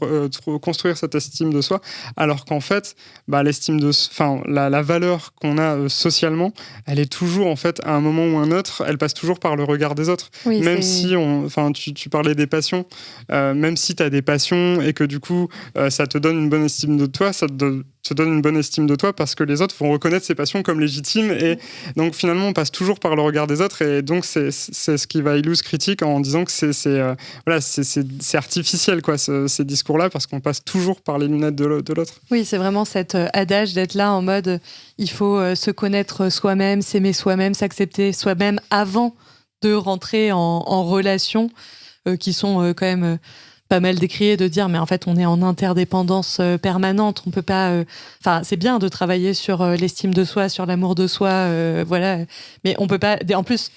construire cette estime de soi, alors qu'en fait, la valeur qu'on a socialement, elle est toujours, en fait, à un moment ou un autre, elle passe toujours par le regard des autres. Oui, même si tu parlais des passions, même si tu as des passions et que du coup, ça te donne une bonne estime de toi, ça te donne une bonne estime de toi parce que les autres vont reconnaître ces passions comme légitimes, et donc finalement on passe toujours par le regard des autres, et donc c'est ce qui Vaillous critique en disant que c'est artificiel, quoi, ces discours-là, parce qu'on passe toujours par les lunettes de l'autre. Oui, c'est vraiment cet adage d'être là en mode il faut se connaître soi-même, s'aimer soi-même, s'accepter soi-même avant de rentrer en relations qui sont quand même pas mal décriées, de dire mais en fait on est en interdépendance permanente, on peut pas c'est bien de travailler sur l'estime de soi, sur l'amour de soi, voilà, mais on peut pas, en plus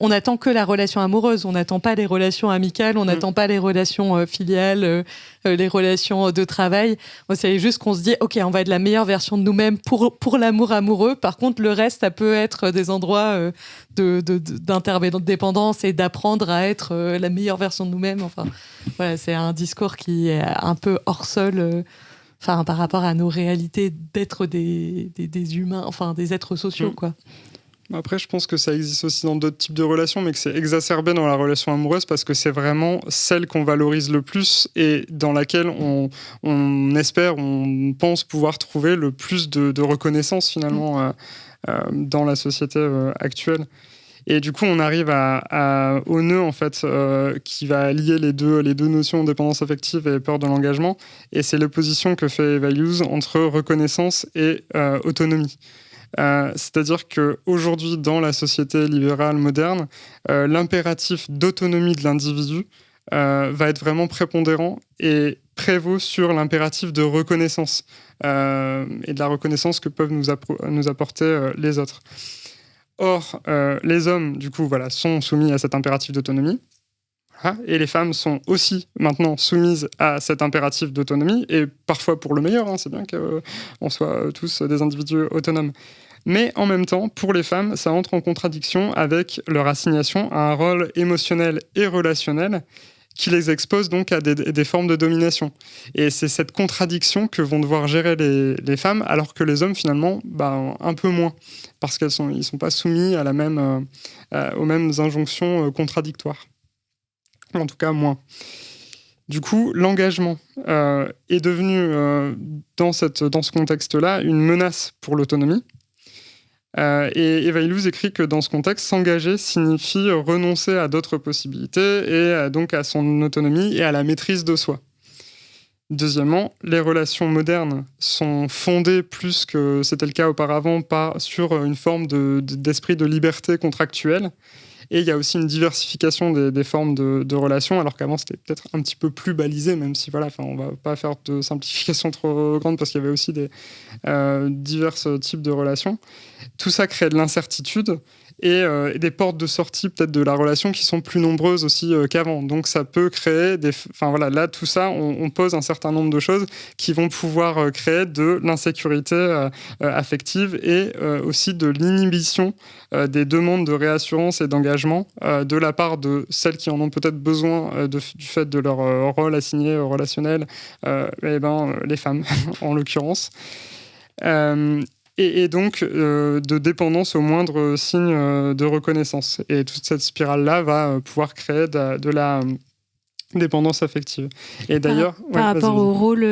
on n'attend que la relation amoureuse, on n'attend pas les relations amicales, on n'attend pas les relations filiales, les relations de travail. C'est juste qu'on se dit, ok, on va être la meilleure version de nous-mêmes pour l'amour amoureux. Par contre, le reste, ça peut être des endroits d'interdépendance et d'apprendre à être la meilleure version de nous-mêmes. Enfin, voilà, c'est un discours qui est un peu hors sol. Par rapport à nos réalités d'être des humains, des êtres sociaux, quoi. Après, je pense que ça existe aussi dans d'autres types de relations, mais que c'est exacerbé dans la relation amoureuse parce que c'est vraiment celle qu'on valorise le plus et dans laquelle on espère, on pense pouvoir trouver le plus de reconnaissance finalement dans la société actuelle. Et du coup, on arrive au nœud en fait qui va lier les deux notions, dépendance affective et peur de l'engagement. Et c'est l'opposition que fait Vaillous entre reconnaissance et autonomie. C'est-à-dire qu'aujourd'hui, dans la société libérale moderne, l'impératif d'autonomie de l'individu va être vraiment prépondérant et prévaut sur l'impératif de reconnaissance et de la reconnaissance que peuvent nous apporter les autres. Or, les hommes, du coup, sont soumis à cet impératif d'autonomie. Et les femmes sont aussi maintenant soumises à cet impératif d'autonomie, et parfois pour le meilleur, c'est bien qu'on soit tous des individus autonomes. Mais en même temps, pour les femmes, ça entre en contradiction avec leur assignation à un rôle émotionnel et relationnel qui les expose donc à des formes de domination. Et c'est cette contradiction que vont devoir gérer les femmes, alors que les hommes, finalement, un peu moins, parce qu'ils ne sont pas soumis aux mêmes injonctions contradictoires. En tout cas, moins. Du coup, l'engagement est devenu, dans ce contexte-là, une menace pour l'autonomie. Et Vaillous écrit que dans ce contexte, s'engager signifie renoncer à d'autres possibilités et donc à son autonomie et à la maîtrise de soi. Deuxièmement, les relations modernes sont fondées, plus que c'était le cas auparavant, sur une forme d'esprit de liberté contractuelle. Et il y a aussi une diversification des formes de relations, alors qu'avant c'était peut-être un petit peu plus balisé, même si on va pas faire de simplification trop grande parce qu'il y avait aussi des divers types de relations. Tout ça crée de l'incertitude et des portes de sortie peut-être de la relation qui sont plus nombreuses aussi qu'avant. Donc ça peut créer là tout ça, on pose un certain nombre de choses qui vont pouvoir créer de l'insécurité affective et aussi de l'inhibition des demandes de réassurance et d'engagement de la part de celles qui en ont peut-être besoin du fait de leur rôle assigné relationnel, les femmes en l'occurrence. Et donc de dépendance au moindre signe de reconnaissance. Et toute cette spirale-là va pouvoir créer de la dépendance affective. Et d'ailleurs, par rapport au rôle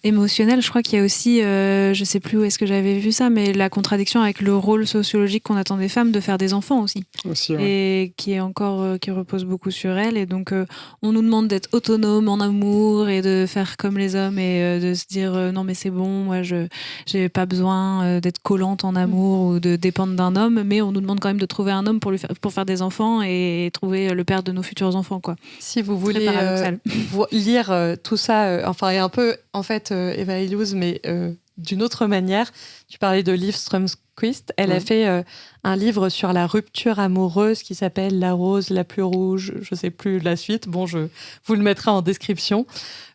émotionnel, je crois qu'il y a aussi, je sais plus où est-ce que j'avais vu ça, mais la contradiction avec le rôle sociologique qu'on attend des femmes de faire des enfants aussi. Ouais. Et qui est encore, qui repose beaucoup sur elles. Et donc, on nous demande d'être autonome en amour et de faire comme les hommes et de se dire non, mais c'est bon, moi, je n'ai pas besoin d'être collante en amour ou de dépendre d'un homme, mais on nous demande quand même de trouver un homme pour faire des enfants et trouver le père de nos futurs enfants, quoi. Si vous voulez lire tout ça, et un peu, en fait, Eva Illouz, mais d'une autre manière, tu parlais de Liv Strömquist, elle a fait un livre sur la rupture amoureuse qui s'appelle La rose la plus rouge, je sais plus la suite, bon, je vous le mettrai en description,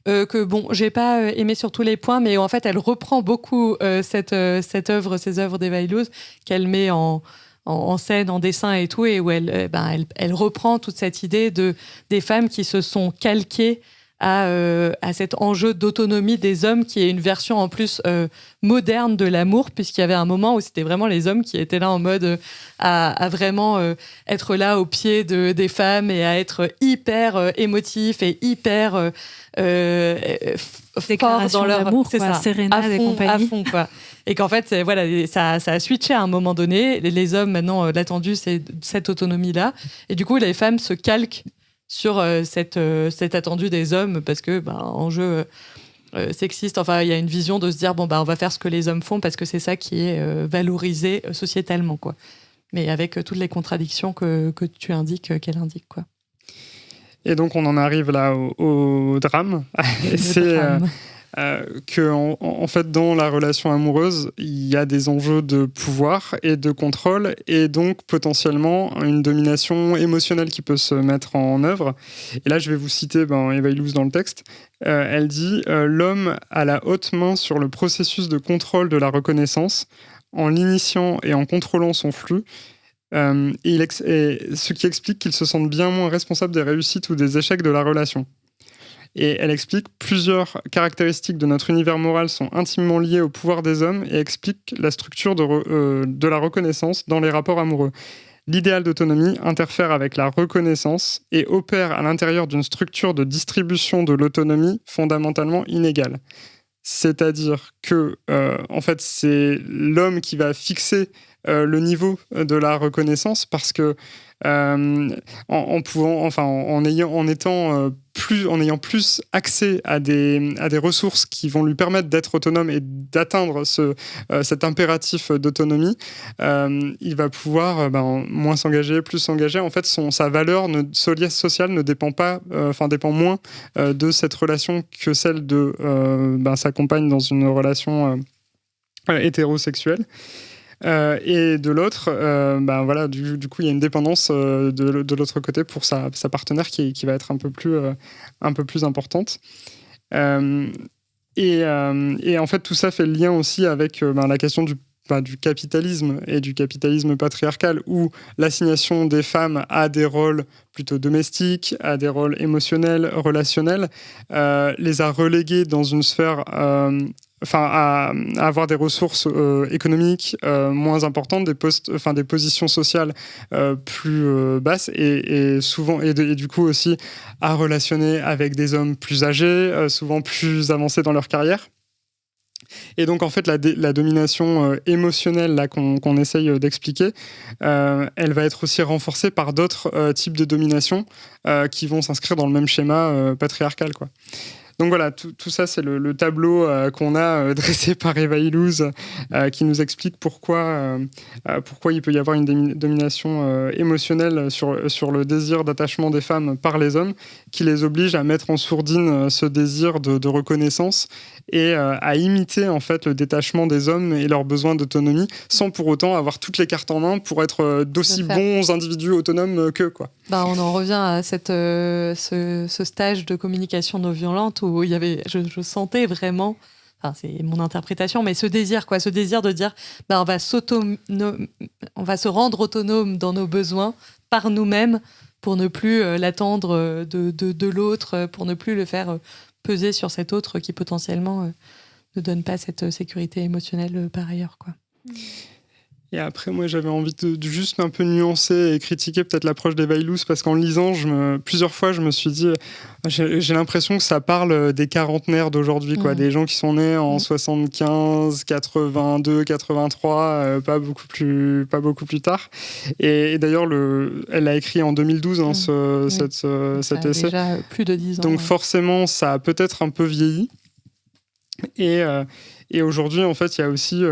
que bon, j'ai pas aimé sur tous les points, mais en fait, elle reprend beaucoup ces œuvres d'Eva Illouz, qu'elle met en scène, en dessin et tout, et où elle reprend toute cette idée des femmes qui se sont calquées à cet enjeu d'autonomie des hommes, qui est une version en plus moderne de l'amour, puisqu'il y avait un moment où c'était vraiment les hommes qui étaient là en mode à vraiment être là au pied des femmes et à être hyper émotifs et hyper forts dans leur amour, sérénade et compagnie. À fond, quoi. Et qu'en fait, ça a switché à un moment donné. Les hommes, maintenant, l'attendu, c'est cette autonomie-là. Et du coup, les femmes se calquent sur cet attendu des hommes, parce que enjeu sexiste, il y a une vision de se dire on va faire ce que les hommes font parce que c'est ça qui est valorisé sociétalement, quoi. Mais avec toutes les contradictions que tu indiques, qu'elle indique, quoi. Et donc on en arrive là au drame. Et c'est que en fait, dans la relation amoureuse, il y a des enjeux de pouvoir et de contrôle, et donc potentiellement une domination émotionnelle qui peut se mettre en œuvre. Et là, je vais vous citer Eva Illouz dans le texte. Elle dit « L'homme a la haute main sur le processus de contrôle de la reconnaissance, en l'initiant et en contrôlant son flux, ce qui explique qu'il se sente bien moins responsable des réussites ou des échecs de la relation. » Et elle explique « Plusieurs caractéristiques de notre univers moral sont intimement liées au pouvoir des hommes et expliquent la structure de la reconnaissance dans les rapports amoureux. L'idéal d'autonomie interfère avec la reconnaissance et opère à l'intérieur d'une structure de distribution de l'autonomie fondamentalement inégale. » C'est-à-dire que, en fait, c'est l'homme qui va fixer le niveau de la reconnaissance, parce que en ayant plus accès à des ressources qui vont lui permettre d'être autonome et d'atteindre cet impératif d'autonomie, il va pouvoir moins s'engager, plus s'engager. En fait, sa valeur sociale ne dépend pas, dépend moins de cette relation que celle de sa compagne dans une relation hétérosexuelle. Et de l'autre, du coup, il y a une dépendance de l'autre côté pour sa partenaire qui va être un peu plus importante. Et en fait, tout ça fait le lien aussi avec la question du capitalisme et du capitalisme patriarcal, où l'assignation des femmes à des rôles plutôt domestiques, à des rôles émotionnels, relationnels, les a relégués dans une sphère à avoir des ressources économiques moins importantes, des positions sociales plus basses, et souvent et du coup aussi à relationner avec des hommes plus âgés, souvent plus avancés dans leur carrière. Et donc en fait la domination émotionnelle là qu'on essaye d'expliquer, elle va être aussi renforcée par d'autres types de domination qui vont s'inscrire dans le même schéma patriarcal, quoi. Donc voilà, tout ça, c'est le tableau qu'on a dressé par Eva Illouz, qui nous explique pourquoi il peut y avoir une domination émotionnelle sur le désir d'attachement des femmes par les hommes, qui les oblige à mettre en sourdine ce désir de reconnaissance et à imiter en fait le détachement des hommes et leurs besoins d'autonomie, sans pour autant avoir toutes les cartes en main pour être d'aussi bons individus autonomes qu'eux, quoi. On en revient à ce stage de communication non violente où il y avait, je sentais vraiment, c'est mon interprétation, mais ce désir de dire on va se rendre autonome dans nos besoins par nous-mêmes pour ne plus l'attendre de l'autre, pour ne plus le faire peser sur cet autre qui potentiellement ne donne pas cette sécurité émotionnelle par ailleurs, quoi. Et après, moi, j'avais envie de juste un peu nuancer et critiquer peut-être l'approche d'Eva Illouz, parce qu'en lisant, plusieurs fois, je me suis dit, j'ai l'impression que ça parle des quarantenaires d'aujourd'hui, quoi, des gens qui sont nés en 75, 82, 83, pas beaucoup plus tard. Et d'ailleurs, elle a écrit en 2012 cet essai. Déjà plus de 10 ans. Donc forcément, ça a peut-être un peu vieilli. Et aujourd'hui, en fait, il y a aussi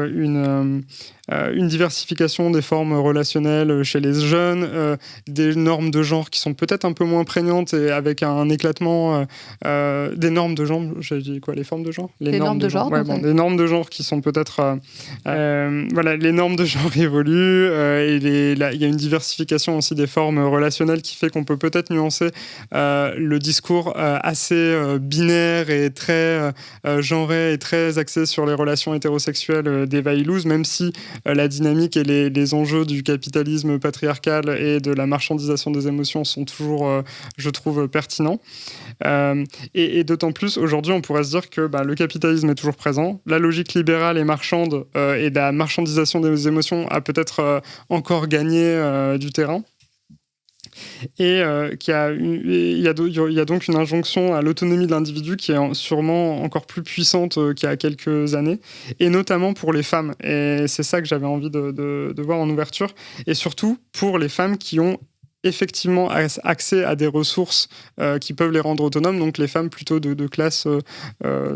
une diversification des formes relationnelles chez les jeunes, des normes de genre qui sont peut-être un peu moins prégnantes et avec un éclatement des normes de genre. J'ai dit quoi, les formes de genre ? Les normes de genre. Des normes de genre qui sont peut-être... voilà, les normes de genre évoluent et il y a une diversification aussi des formes relationnelles qui fait qu'on peut peut-être nuancer le discours assez binaire et très genré et très axé sur les relations hétérosexuelles d'Eva Illouz, même si la dynamique et les enjeux du capitalisme patriarcal et de la marchandisation des émotions sont toujours, je trouve, pertinents. Et d'autant plus, aujourd'hui, on pourrait se dire que le capitalisme est toujours présent, la logique libérale et marchande et la marchandisation des émotions a peut-être encore gagné du terrain. Et il y a donc une injonction à l'autonomie de l'individu qui est sûrement encore plus puissante qu'il y a quelques années, et notamment pour les femmes. Et c'est ça que j'avais envie de voir en ouverture, et surtout pour les femmes qui ont effectivement accès à des ressources qui peuvent les rendre autonomes, donc les femmes plutôt de classe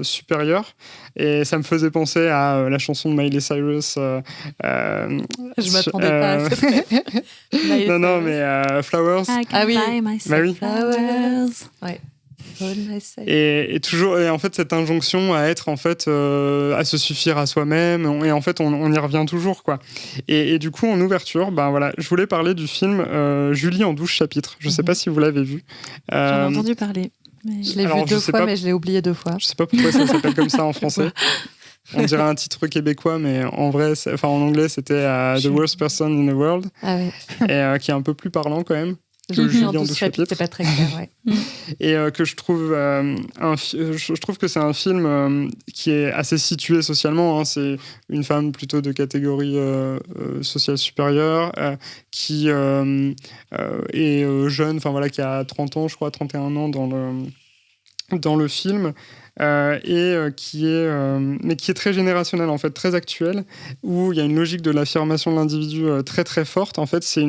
supérieure. Et ça me faisait penser à la chanson de Miley Cyrus. Je m'attendais pas à ça. Non, mais Flowers. Ah oui. Bah oui. Flowers. Ouais. Et toujours, et en fait, cette injonction à être, en fait, à se suffire à soi-même, et en fait, on y revient toujours, quoi. Et du coup, en ouverture, voilà, je voulais parler du film Julie en 12 chapitres. Je sais pas si vous l'avez vu. J'en ai entendu parler. Mais... Je l'ai vu 2 fois, mais je l'ai oublié 2 fois. Je sais pas pourquoi ça s'appelle comme ça en français. On dirait un titre québécois, mais en anglais, c'était The Worst Person in the World. Ah oui. Et qui est un peu plus parlant quand même. Julie en 12 chapitres, c'est pas très clair, ouais. Et que je trouve je trouve que c'est un film qui est assez situé socialement, hein. C'est une femme plutôt de catégorie sociale supérieure qui est jeune, enfin voilà, qui a 30 ans, je crois, 31 ans dans le film. Qui est très générationnel, en fait, très actuel, où il y a une logique de l'affirmation de l'individu très très forte. En fait, c'est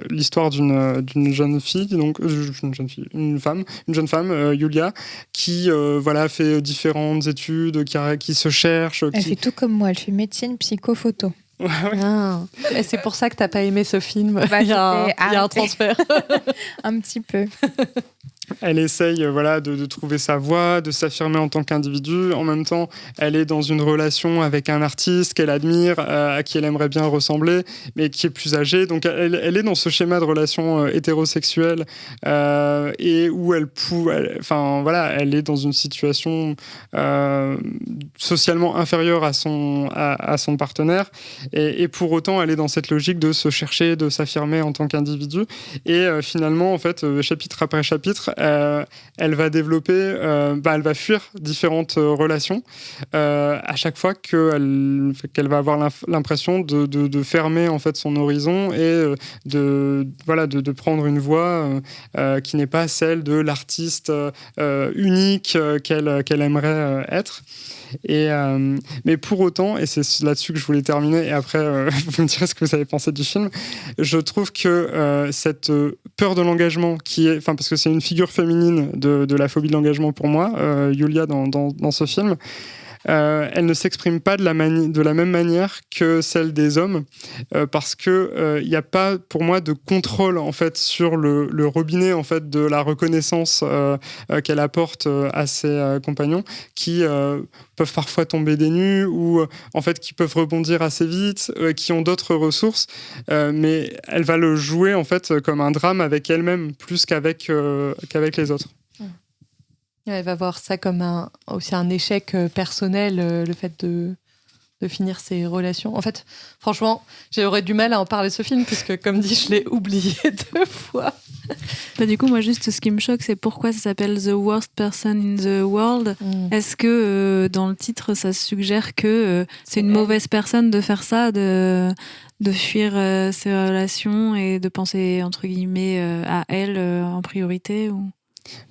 l'histoire d'une jeune fille, donc une jeune femme, Yulia, qui fait différentes études, qui se cherche. Elle fait tout comme moi, elle fait médecine, psycho, photo. Ouais. Ah. Et c'est pour ça que t'as pas aimé ce film. Il y a un transfert. Un petit peu. Elle essaye de trouver sa voie, de s'affirmer en tant qu'individu. En même temps, elle est dans une relation avec un artiste qu'elle admire, à qui elle aimerait bien ressembler, mais qui est plus âgé. Donc elle est dans ce schéma de relation hétérosexuelle et où elle est dans une situation socialement inférieure à son partenaire. Et pour autant, elle est dans cette logique de se chercher, de s'affirmer en tant qu'individu. Et finalement, en fait, chapitre après chapitre, elle va développer, elle va fuir différentes relations à chaque fois qu'elle va avoir l'impression de fermer en fait son horizon et de prendre une voie qui n'est pas celle de l'artiste unique qu'elle aimerait être. Mais pour autant, et c'est là-dessus que je voulais terminer, et après vous me direz ce que vous avez pensé du film, je trouve que cette peur de l'engagement parce que c'est une figure féminine de la phobie de l'engagement pour moi, Yulia dans ce film, elle ne s'exprime pas de la même manière que celle des hommes, parce que il n'y a pas pour moi de contrôle en fait sur le robinet en fait de la reconnaissance qu'elle apporte à ses compagnons qui peuvent parfois tomber des nues ou en fait qui peuvent rebondir assez vite, qui ont d'autres ressources, mais elle va le jouer en fait comme un drame avec elle-même plus qu'avec les autres. Elle va voir ça comme aussi un échec personnel, le fait de finir ses relations. En fait, franchement, j'aurais du mal à en parler ce film, puisque, comme dit, je l'ai oublié 2 fois. Du coup, moi, juste, ce qui me choque, c'est pourquoi ça s'appelle The Worst Person in the World. Est-ce que, dans le titre, ça suggère que c'est une mauvaise personne de faire ça, de de fuir ces relations et de penser entre guillemets à elle en priorité ou...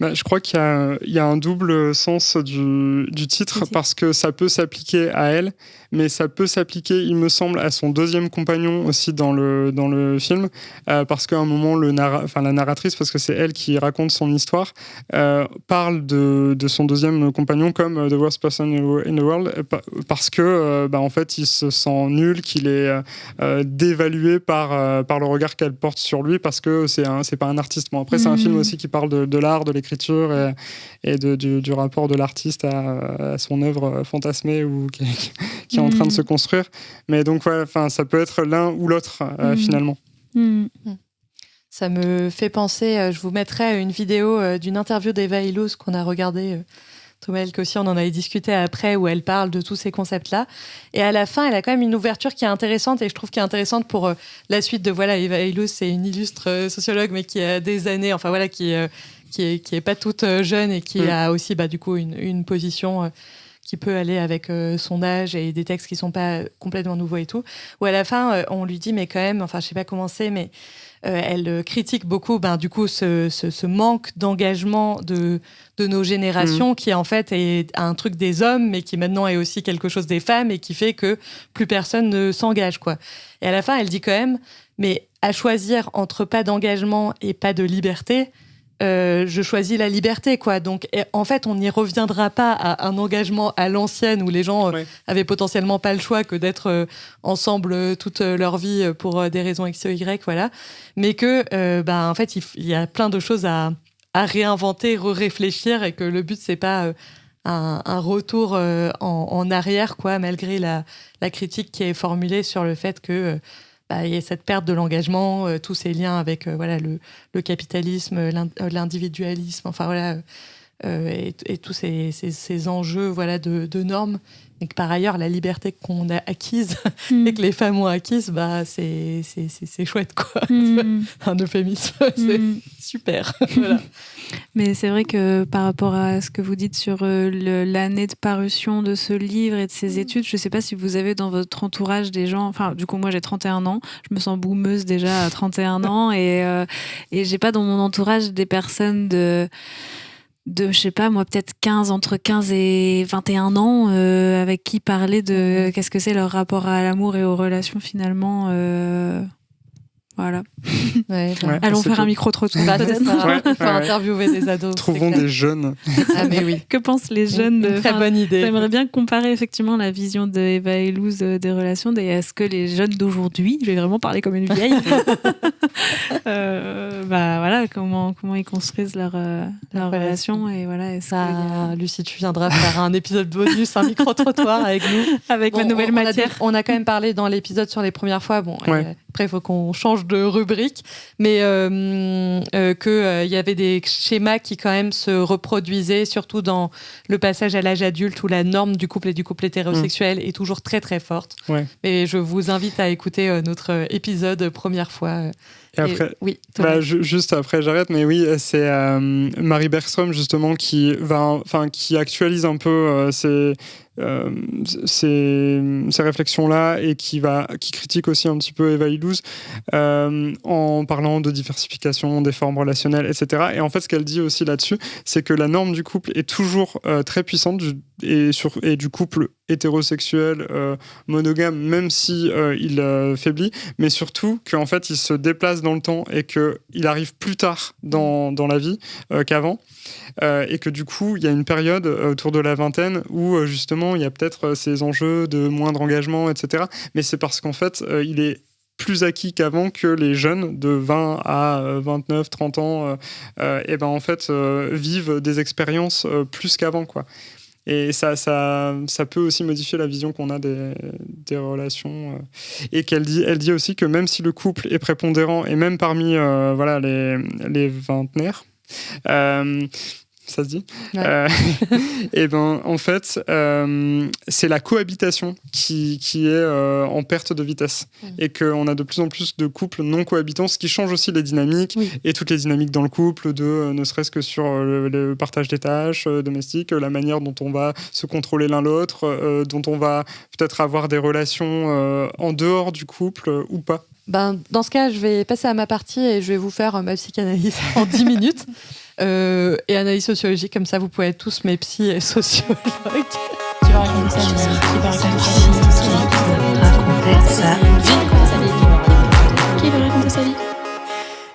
Je crois qu'il y a un double sens du titre parce que ça peut s'appliquer à elle, mais ça peut s'appliquer, il me semble, à son deuxième compagnon aussi dans le film, parce qu'à un moment, la narratrice, parce que c'est elle qui raconte son histoire, parle de son deuxième compagnon comme the worst person in the world, parce que en fait, il se sent nul, qu'il est dévalué par le regard qu'elle porte sur lui, parce que c'est pas un artiste. Bon, après, c'est un film aussi qui parle de l'art, de l'écriture et du rapport de l'artiste à son œuvre fantasmée ou qui est en train de se construire. Mais donc, ça peut être l'un ou l'autre, finalement. Ça me fait penser, je vous mettrai une vidéo d'une interview d'Eva Illouz qu'on a regardée. Thomas Elk aussi, on en avait discuté après, où elle parle de tous ces concepts-là. Et à la fin, elle a quand même une ouverture qui est intéressante, et je trouve qu'elle est intéressante pour la suite de, Eva Illouz, c'est une illustre sociologue, mais qui a des années, qui est pas toute jeune et qui a aussi, du coup, une position qui peut aller avec son âge et des textes qui sont pas complètement nouveaux et tout. Où à la fin, on lui dit, mais quand même, je sais pas comment c'est, mais elle critique beaucoup du coup ce manque d'engagement de nos générations qui en fait est un truc des hommes mais qui maintenant est aussi quelque chose des femmes et qui fait que plus personne ne s'engage quoi. Et à la fin elle dit quand même mais à choisir entre pas d'engagement et pas de liberté, je choisis la liberté, quoi. Donc, en fait, on n'y reviendra pas à un engagement à l'ancienne où les gens avaient potentiellement pas le choix que d'être ensemble toute leur vie pour des raisons X ou Y, voilà. Mais que, en fait, il y a plein de choses à réinventer, réfléchir, et que le but c'est pas un retour en arrière, quoi, malgré la critique qui est formulée sur le fait que il y a cette perte de l'engagement, tous ces liens avec le capitalisme, l'individualisme, et tous ces enjeux de normes. Et que par ailleurs, la liberté qu'on a acquise et que les femmes ont acquise, c'est chouette, quoi. Un euphémisme, c'est super. Voilà. Mais c'est vrai que par rapport à ce que vous dites sur l'année de parution de ce livre et de ces études, je ne sais pas si vous avez dans votre entourage des gens... du coup, moi, j'ai 31 ans. Je me sens boomeuse déjà à 31 ans. Et je n'ai pas dans mon entourage des personnes de je sais pas, moi, peut-être entre 15 et 21 ans, avec qui parler de qu'est-ce que c'est leur rapport à l'amour et aux relations, finalement. Voilà. Allons faire un micro-trottoir. Il faut interviewer des ados. Trouvons des jeunes. Ah, mais oui. Que pensent les jeunes Une très bonne idée. J'aimerais bien comparer effectivement la vision de Eva Illouz des relations et est-ce que les jeunes d'aujourd'hui, je vais vraiment parler comme une vieille, comment ils construisent leur relation et voilà. Lucie, tu viendras faire un épisode bonus, un micro-trottoir avec nous. Avec ma nouvelle matière. On a quand même parlé dans l'épisode sur les premières fois. Après, il faut qu'on change de rubrique, mais qu'il y avait des schémas qui quand même se reproduisaient, surtout dans le passage à l'âge adulte où la norme du couple et du couple hétérosexuel est toujours très très forte. Mais je vous invite à écouter notre épisode première fois. Et après, juste après, j'arrête, mais oui, c'est Marie Bergström justement qui actualise un peu ces réflexions-là et qui critique aussi un petit peu Eva Illouz en parlant de diversification des formes relationnelles, etc. Et en fait, ce qu'elle dit aussi là-dessus, c'est que la norme du couple est toujours très puissante et du couple hétérosexuel monogame, même si il faiblit, mais surtout qu'en fait, il se déplace dans le temps et qu'il arrive plus tard dans la vie qu'avant. Et que du coup, il y a une période autour de la vingtaine où justement, il y a peut-être ces enjeux de moindre engagement, etc. Mais c'est parce qu'en fait, il est plus acquis qu'avant que les jeunes de 20 à 29, 30 ans vivent des expériences plus qu'avant, quoi. Et ça peut aussi modifier la vision qu'on a des relations. Et elle dit aussi que même si le couple est prépondérant, et même parmi les vingtenaires, ça se dit. Ouais. Et ben en fait, c'est la cohabitation qui est en perte de vitesse et qu'on a de plus en plus de couples non cohabitants, ce qui change aussi les dynamiques et toutes les dynamiques dans le couple, ne serait-ce que sur le partage des tâches domestiques, la manière dont on va se contrôler l'un l'autre, dont on va peut-être avoir des relations en dehors du couple ou pas. Ben, dans ce cas, je vais passer à ma partie et je vais vous faire ma psychanalyse en 10 minutes. Et analyse sociologique, comme ça vous pouvez être tous mes psys et sociologues. Tu vas raconter ça, qui va raconter sa vie. Qui va raconter sa vie?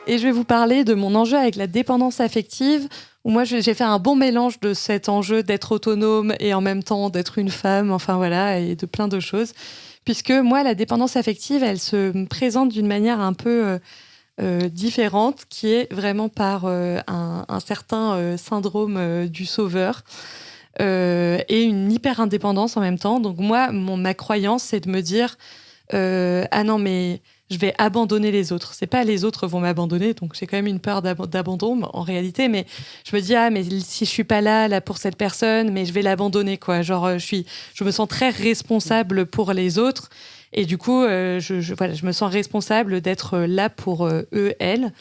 Et je vais vous parler de mon enjeu avec la dépendance affective, où moi j'ai fait un bon mélange de cet enjeu d'être autonome et en même temps d'être une femme, enfin voilà, et de plein de choses. Puisque moi, la dépendance affective, elle se présente d'une manière un peu différente, qui est vraiment par un certain syndrome du sauveur et une hyper-indépendance en même temps. Donc moi, ma croyance, c'est de me dire ah non, mais je vais abandonner les autres. C'est pas les autres vont m'abandonner, donc j'ai quand même une peur d'abandon en réalité, mais je me dis ah mais si je suis pas là pour cette personne, mais je vais l'abandonner quoi. Genre je me sens très responsable pour les autres et du coup je me sens responsable d'être là pour eux, elles.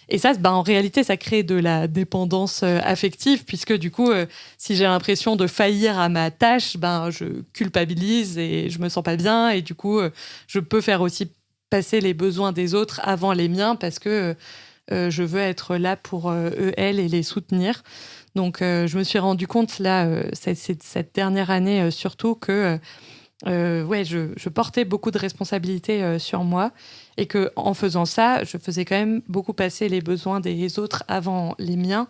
Et ça, en réalité, ça crée de la dépendance affective, puisque du coup, si j'ai l'impression de faillir à ma tâche, je culpabilise et je me sens pas bien, et du coup, je peux faire aussi passer les besoins des autres avant les miens parce que je veux être là pour eux, elles et les soutenir. Donc, je me suis rendu compte là, cette dernière année surtout que je portais beaucoup de responsabilités sur moi et que en faisant ça, je faisais quand même beaucoup passer les besoins des autres avant les miens.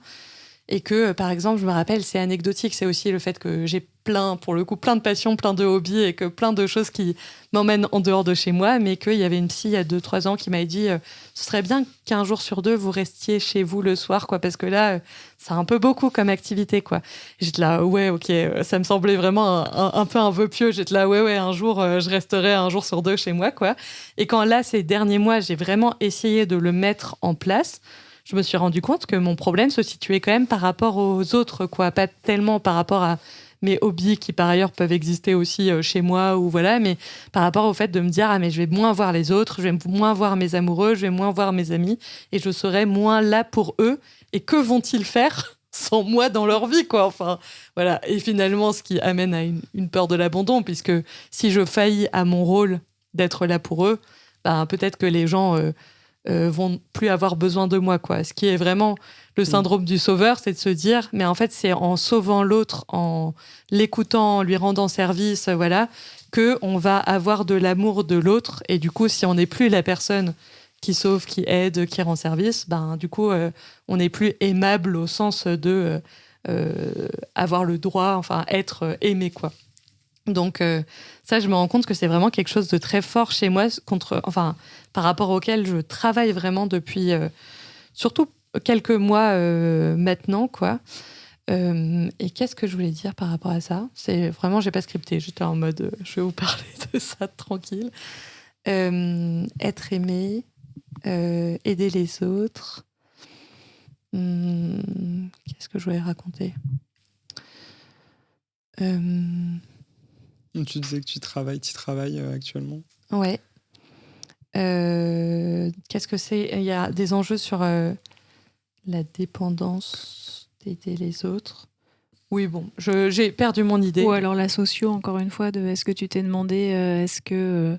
Et que, par exemple, je me rappelle, c'est anecdotique, c'est aussi le fait que j'ai plein de passions, plein de hobbies et que plein de choses qui m'emmènent en dehors de chez moi, mais qu'il y avait une fille il y a 2-3 ans qui m'avait dit ce serait bien qu'un jour sur 2, vous restiez chez vous le soir, quoi, parce que là, c'est un peu beaucoup comme activité, quoi. J'étais là, ouais, ok, ça me semblait vraiment un peu un vœu pieux. J'étais là, ouais, un jour, je resterai un jour sur 2 chez moi, quoi. Et quand là, ces derniers mois, j'ai vraiment essayé de le mettre en place, je me suis rendu compte que mon problème se situait quand même par rapport aux autres, quoi. Pas tellement par rapport à mes hobbies qui, par ailleurs, peuvent exister aussi chez moi, ou voilà, mais par rapport au fait de me dire, ah, mais je vais moins voir les autres, je vais moins voir mes amoureux, je vais moins voir mes amis, et je serai moins là pour eux. Et que vont-ils faire sans moi dans leur vie, quoi? Enfin, voilà. Et finalement, ce qui amène à une peur de l'abandon, puisque si je faillis à mon rôle d'être là pour eux, peut-être que les gens vont plus avoir besoin de moi, quoi. Ce qui est vraiment le syndrome du sauveur, c'est de se dire, mais en fait, c'est en sauvant l'autre, en l'écoutant, en lui rendant service, voilà, qu'on va avoir de l'amour de l'autre. Et du coup, si on n'est plus la personne qui sauve, qui aide, qui rend service, du coup, on n'est plus aimable au sens de avoir le droit, enfin, être aimé, quoi. Donc ça, je me rends compte que c'est vraiment quelque chose de très fort chez moi, par rapport auquel je travaille vraiment depuis surtout quelques mois maintenant, quoi. Et qu'est-ce que je voulais dire par rapport à ça? C'est vraiment, j'ai pas scripté, j'étais en mode, je vais vous parler de ça tranquille. Être aimé, aider les autres. Qu'est-ce que je voulais raconter? Tu disais que tu travailles actuellement. Ouais. Qu'est-ce que c'est? Il y a des enjeux sur la dépendance, d'aider les autres. Oui, bon, j'ai perdu mon idée. Ou alors la socio, encore une fois, est-ce que tu t'es demandé, est-ce que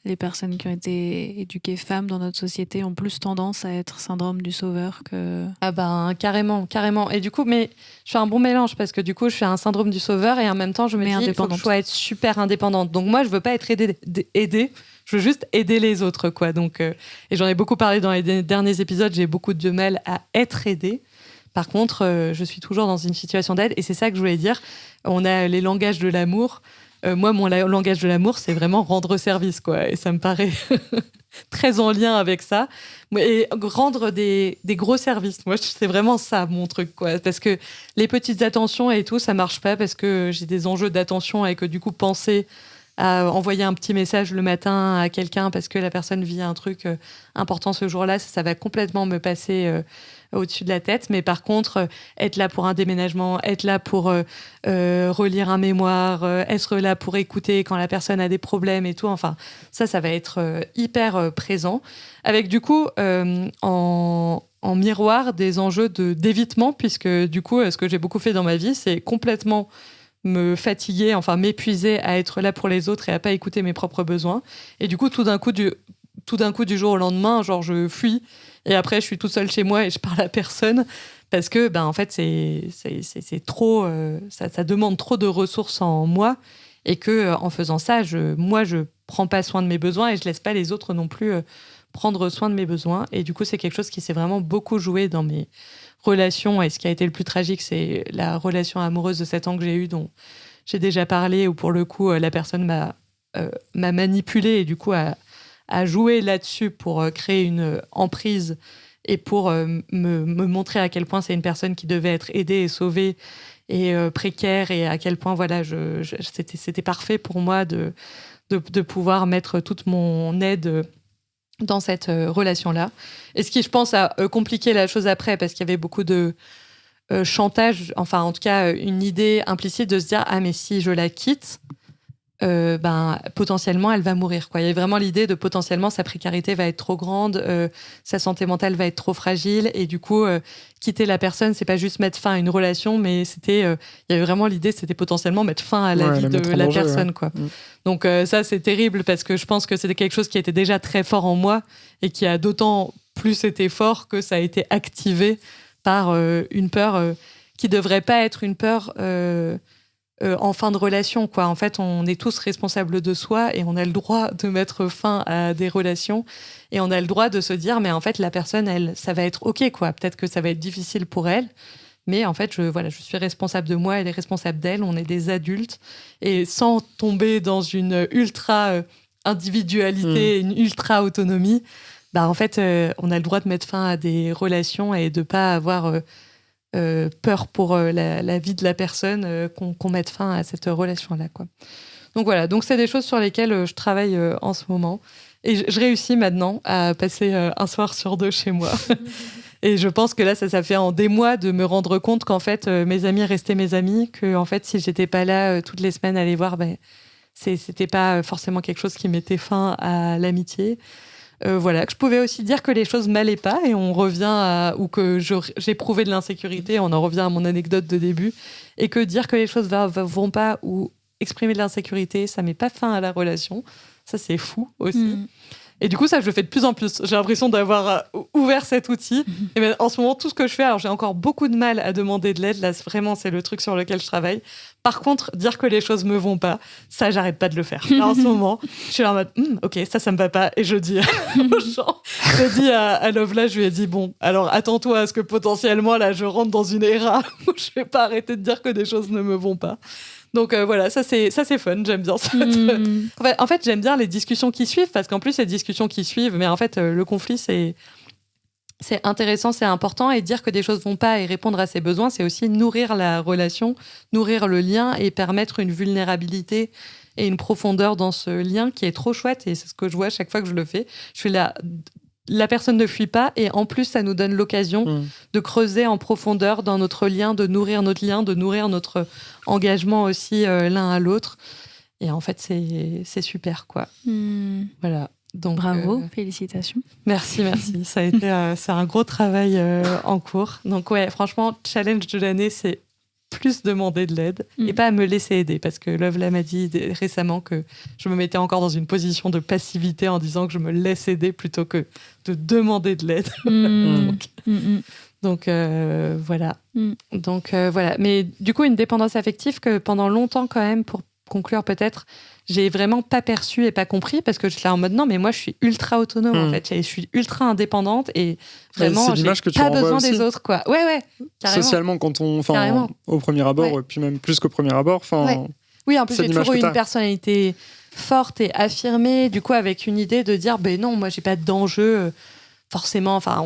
les personnes qui ont été éduquées femmes dans notre société ont plus tendance à être syndrome du sauveur que... Ah carrément. Et du coup, mais je fais un bon mélange parce que du coup, je fais un syndrome du sauveur et en même temps, je me dis, il faut que je sois être super indépendante. Donc moi, je veux pas être aidée. Je veux juste aider les autres, quoi. Donc, et j'en ai beaucoup parlé dans les derniers épisodes, j'ai beaucoup de mal à être aidée. Par contre, je suis toujours dans une situation d'aide et c'est ça que je voulais dire. On a les langages de l'amour. Moi, mon langage de l'amour, c'est vraiment rendre service, quoi. Et ça me paraît très en lien avec ça. Et rendre des gros services. Moi, c'est vraiment ça, mon truc, quoi. Parce que les petites attentions et tout, ça marche pas parce que j'ai des enjeux d'attention et que du coup, penser à envoyer un petit message le matin à quelqu'un parce que la personne vit un truc important ce jour-là, ça va complètement me passer au-dessus de la tête. Mais par contre, être là pour un déménagement, être là pour relire un mémoire, être là pour écouter quand la personne a des problèmes et tout, enfin, ça va être hyper présent. Avec du coup, en miroir, des enjeux d'évitement, puisque du coup, ce que j'ai beaucoup fait dans ma vie, c'est complètement me fatiguer, enfin m'épuiser à être là pour les autres et à pas écouter mes propres besoins. Et du coup, tout d'un coup, du jour au lendemain, genre je fuis et après je suis toute seule chez moi et je parle à personne parce que en fait c'est trop, ça demande trop de ressources en moi et que en faisant ça, moi je prends pas soin de mes besoins et je laisse pas les autres non plus prendre soin de mes besoins. Et du coup, c'est quelque chose qui s'est vraiment beaucoup joué dans mes relations. Et ce qui a été le plus tragique, c'est la relation amoureuse de 7 ans que j'ai eue, dont j'ai déjà parlé, où pour le coup, la personne m'a manipulée et du coup a joué là-dessus pour créer une emprise et pour me montrer à quel point c'est une personne qui devait être aidée et sauvée et précaire, et à quel point voilà, c'était parfait pour moi de pouvoir mettre toute mon aide dans cette relation-là. Et ce qui, je pense, a compliqué la chose après, parce qu'il y avait beaucoup de chantage, enfin, en tout cas, une idée implicite de se dire « Ah, mais si je la quitte, potentiellement, elle va mourir. » quoi. Il y avait vraiment l'idée de potentiellement, sa précarité va être trop grande, sa santé mentale va être trop fragile, et du coup, quitter la personne, c'est pas juste mettre fin à une relation, mais il y avait vraiment l'idée, c'était potentiellement mettre fin à la vie de la personne. Quoi. Donc ça, c'est terrible, parce que je pense que c'était quelque chose qui était déjà très fort en moi, et qui a d'autant plus été fort que ça a été activé par une peur qui devrait pas être une peur en fin de relation, quoi. En fait, on est tous responsables de soi et on a le droit de mettre fin à des relations, et on a le droit de se dire, mais en fait, la personne, elle, ça va être OK, quoi. Peut-être que ça va être difficile pour elle, mais en fait, je suis responsable de moi, elle est responsable d'elle, on est des adultes, et sans tomber dans une ultra individualité, une ultra autonomie, en fait, on a le droit de mettre fin à des relations et de pas avoir peur pour la vie de la personne, qu'on mette fin à cette relation-là, quoi. Donc voilà, donc c'est des choses sur lesquelles je travaille en ce moment. Et je réussis maintenant à passer un soir sur 2 chez moi. Et je pense que là, ça fait en des mois de me rendre compte qu'en fait, mes amis restaient mes amis, que en fait, si j'étais pas là toutes les semaines à les voir, c'était pas forcément quelque chose qui mettait fin à l'amitié. Voilà, que je pouvais aussi dire que les choses m'allaient pas, et on revient ou que j'éprouvais de l'insécurité, on en revient à mon anecdote de début, et que dire que les choses vont pas ou exprimer de l'insécurité, ça met pas fin à la relation. Ça, c'est fou aussi. Et du coup, ça, je le fais de plus en plus. J'ai l'impression d'avoir ouvert cet outil. Et en ce moment, tout ce que je fais, alors j'ai encore beaucoup de mal à demander de l'aide. Là, vraiment, c'est le truc sur lequel je travaille. Par contre, dire que les choses me vont pas, ça, j'arrête pas de le faire. Là, en ce moment, je suis là en mode, OK, ça me va pas. Et je dis aux gens, je dis à Lovela, je lui ai dit, bon, alors attends-toi à ce que potentiellement, là, je rentre dans une ère où je vais pas arrêter de dire que des choses ne me vont pas. Donc voilà, ça c'est fun, j'aime bien ça. En fait, j'aime bien les discussions qui suivent, parce qu'en plus, les discussions qui suivent, mais en fait, le conflit, c'est intéressant, c'est important, et dire que des choses vont pas et répondre à ses besoins, c'est aussi nourrir la relation, nourrir le lien, et permettre une vulnérabilité et une profondeur dans ce lien qui est trop chouette, et c'est ce que je vois à chaque fois que je le fais. Je suis là... La personne ne fuit pas, et en plus, ça nous donne l'occasion de creuser en profondeur dans notre lien, de nourrir notre lien, de nourrir notre engagement aussi l'un à l'autre. Et en fait, c'est super, quoi. Voilà. Donc, bravo, félicitations. Merci. Ça a été, c'est un gros travail en cours. Donc ouais, franchement, challenge de l'année, c'est plus demander de l'aide et pas à me laisser aider, parce que Lovela m'a dit récemment que je me mettais encore dans une position de passivité en disant que je me laisse aider plutôt que de demander de l'aide. Donc voilà. Donc voilà. Mais du coup, une dépendance affective que pendant longtemps, quand même, pour conclure peut-être, j'ai vraiment pas perçu et pas compris, parce que je suis là en mode non, mais moi je suis ultra autonome en fait, je suis ultra indépendante, et vraiment j'ai pas besoin des autres, quoi. Ouais, carrément. Socialement, quand au premier abord, puis même plus qu'au premier abord, oui, en plus j'ai toujours eu une personnalité forte et affirmée, du coup avec une idée de dire non, moi j'ai pas d'enjeu forcément, enfin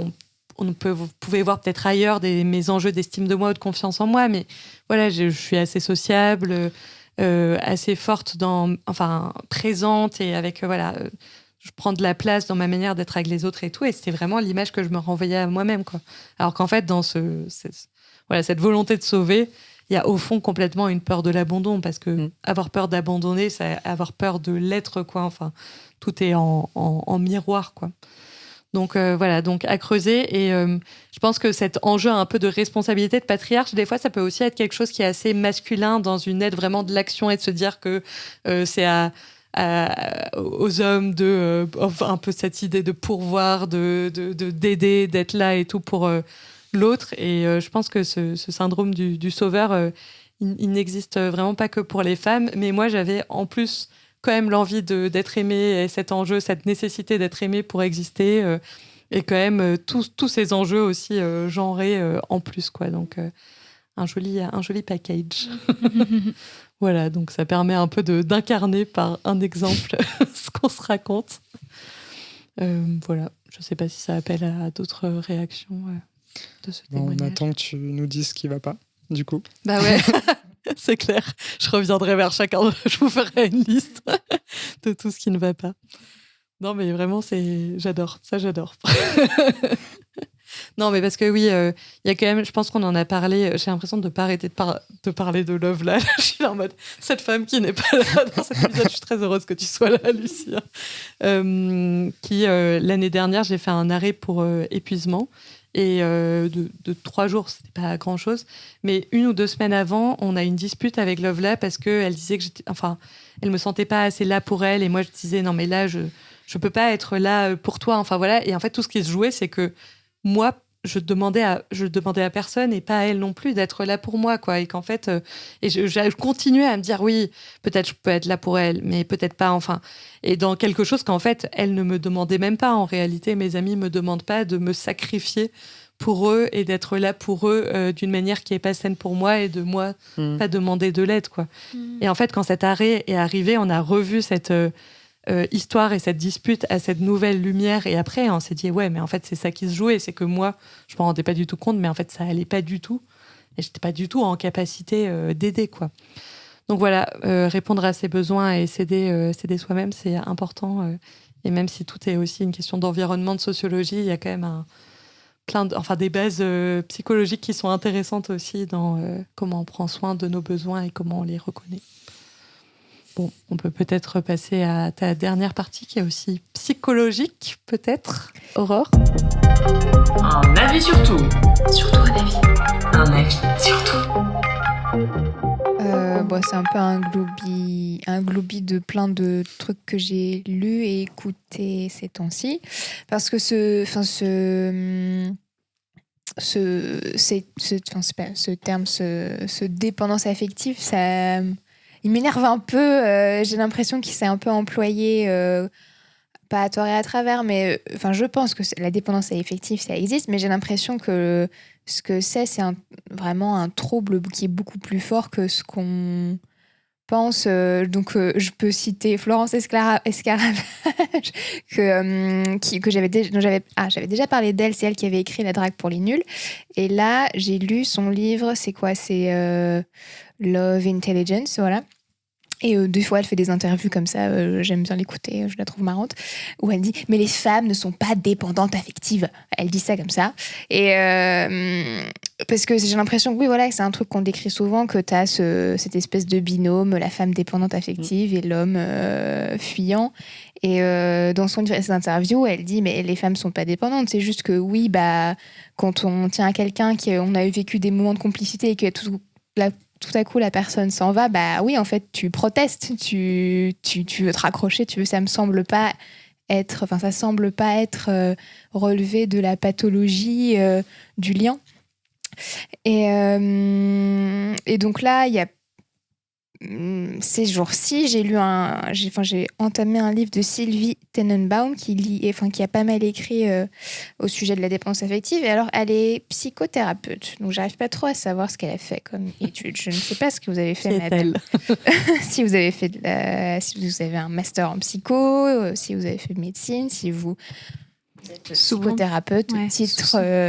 vous pouvez voir peut-être ailleurs mes enjeux d'estime de moi ou de confiance en moi, mais voilà, je suis assez sociable, assez forte, présente et avec, je prends de la place dans ma manière d'être avec les autres et tout. Et c'était vraiment l'image que je me renvoyais à moi-même, quoi. Alors qu'en fait, dans cette volonté de sauver, il y a au fond complètement une peur de l'abandon, parce que avoir peur d'abandonner, c'est avoir peur de l'être, quoi. Enfin, tout est en miroir, quoi. Donc donc à creuser. Et je pense que cet enjeu un peu de responsabilité de patriarche, des fois, ça peut aussi être quelque chose qui est assez masculin dans une aide vraiment de l'action, et de se dire que c'est aux hommes de un peu cette idée de pourvoir, d'aider, d'être là et tout pour l'autre. Et je pense que ce syndrome du sauveur, il n'existe vraiment pas que pour les femmes. Mais moi, j'avais en plus quand même l'envie d'être aimée, et cet enjeu, cette nécessité d'être aimée pour exister, et quand même tous ces enjeux aussi genrés en plus, quoi. Donc un joli package. Voilà, donc ça permet un peu d'incarner par un exemple ce qu'on se raconte. Voilà, je ne sais pas si ça appelle à d'autres réactions de ce témoignage. On attend que tu nous dises ce qui ne va pas, du coup. Bah ouais, c'est clair. Je reviendrai vers chacun. Je vous ferai une liste de tout ce qui ne va pas. Non, mais vraiment, j'adore. Ça, j'adore. Non, mais parce que oui, il y a quand même, je pense qu'on en a parlé, j'ai l'impression de ne pas arrêter de parler de Love là. Je suis là en mode, cette femme qui n'est pas là dans cet épisode, je suis très heureuse que tu sois là, Lucie. L'année dernière, j'ai fait un arrêt pour épuisement. Et de 3 jours, c'était pas grand-chose. Mais 1 ou 2 semaines avant, on a eu une dispute avec Lovelah parce qu'elle disait que elle me sentait pas assez là pour elle. Et moi, je disais, non, mais là, je peux pas être là pour toi. Enfin, voilà. Et en fait, tout ce qui se jouait, c'est que moi, je demandais à personne, et pas à elle non plus, d'être là pour moi, quoi. Et qu'en fait, je continuais à me dire, oui, peut-être je peux être là pour elle, mais peut-être pas, enfin. Et dans quelque chose qu'en fait, elle ne me demandait même pas. En réalité, mes amis me demandent pas de me sacrifier pour eux et d'être là pour eux d'une manière qui est pas saine pour moi, et de moi pas demander de l'aide, quoi. Et en fait, quand cet arrêt est arrivé, on a revu cette histoire et cette dispute à cette nouvelle lumière, et après on s'est dit ouais, mais en fait c'est ça qui se jouait, c'est que moi je m'en rendais pas du tout compte, mais en fait ça allait pas du tout et j'étais pas du tout en capacité d'aider, quoi. Donc voilà, répondre à ses besoins et s'aider soi-même, c'est important, et même si tout est aussi une question d'environnement, de sociologie, il y a quand même des bases psychologiques qui sont intéressantes aussi dans comment on prend soin de nos besoins et comment on les reconnaît. Bon, on peut peut-être passer à ta dernière partie qui est aussi psychologique, peut-être, Aurore. Un avis sur tout. Surtout un avis. Un avis sur tout. C'est un peu un globi de plein de trucs que j'ai lus et écoutés ces temps-ci. Parce que ce terme, ce dépendance affective, ça... Il m'énerve un peu, j'ai l'impression qu'il s'est un peu employé, pas à tort et à travers, mais je pense que la dépendance affective, ça existe, mais j'ai l'impression que ce que c'est vraiment un trouble qui est beaucoup plus fort que ce qu'on pense. Je peux citer Florence Escaravage, que j'avais déjà parlé d'elle, c'est elle qui avait écrit La drague pour les nuls. Et là, j'ai lu son livre, c'est quoi ? C'est Love Intelligence, voilà. Et des fois, elle fait des interviews comme ça, j'aime bien l'écouter, je la trouve marrante, où elle dit « Mais les femmes ne sont pas dépendantes affectives ». Elle dit ça comme ça. Et parce que j'ai l'impression que, oui, voilà, c'est un truc qu'on décrit souvent, que tu as cette espèce de binôme, la femme dépendante affective et l'homme fuyant. Et dans cette interview, elle dit « Mais les femmes ne sont pas dépendantes, c'est juste que, oui, quand on tient à quelqu'un, qu'on a vécu des moments de complicité et que tout à coup la personne s'en va, oui, en fait tu protestes, tu veux te raccrocher, ça me semble pas être, ça semble pas être relevé de la pathologie du lien. Et donc là, il y a ces jours-ci, j'ai entamé un livre de Sylvie Tenenbaum qui a pas mal écrit au sujet de la dépendance affective. Et alors, elle est psychothérapeute, donc j'arrive pas trop à savoir ce qu'elle a fait comme étude. Je ne sais pas ce que vous avez fait, madame. Si vous avez si vous avez un master en psycho, si vous avez fait médecine, si vous Souvent. psychothérapeute, Ouais.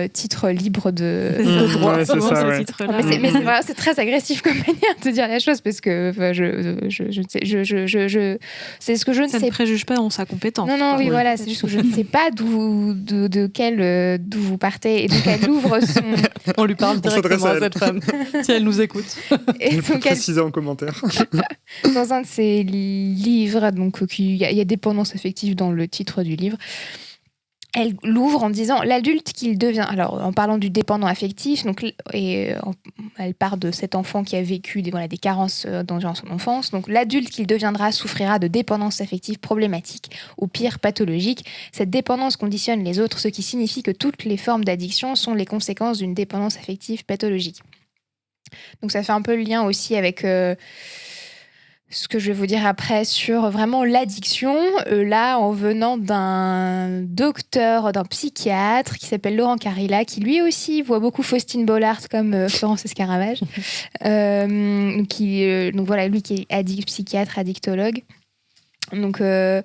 titre libre de droit. Ouais, c'est Souvent, ça, ce ouais. titre-là. mais c'est très agressif comme manière de dire la chose parce que je ne sais, c'est ce que je ne Ça sais ne préjuge pas dans sa compétence. non, oui, Oui. voilà, c'est juste que je ne sais pas d'où vous partez. Et donc, elle ouvre son. On lui parle On s'adresse directement à à elle. cette femme, si elle nous écoute. Et Il faut donc, elle, préciser en commentaire. dans un de ses livres, donc il y a dépendance affective dans le titre du livre. Elle l'ouvre en disant l'adulte qu'il devient. Alors, en parlant du dépendant affectif, elle part de cet enfant qui a vécu des carences dans son enfance. Donc, l'adulte qu'il deviendra souffrira de dépendance affective problématique, ou pire pathologique. Cette dépendance conditionne les autres, ce qui signifie que toutes les formes d'addiction sont les conséquences d'une dépendance affective pathologique. Donc, ça fait un peu le lien aussi avec ce que je vais vous dire après sur vraiment l'addiction, là en venant d'un docteur, d'un psychiatre qui s'appelle Laurent Carilla, qui lui aussi voit beaucoup Faustine Bollard comme Florence Escaravage. Donc voilà, lui qui est psychiatre, addictologue. Donc je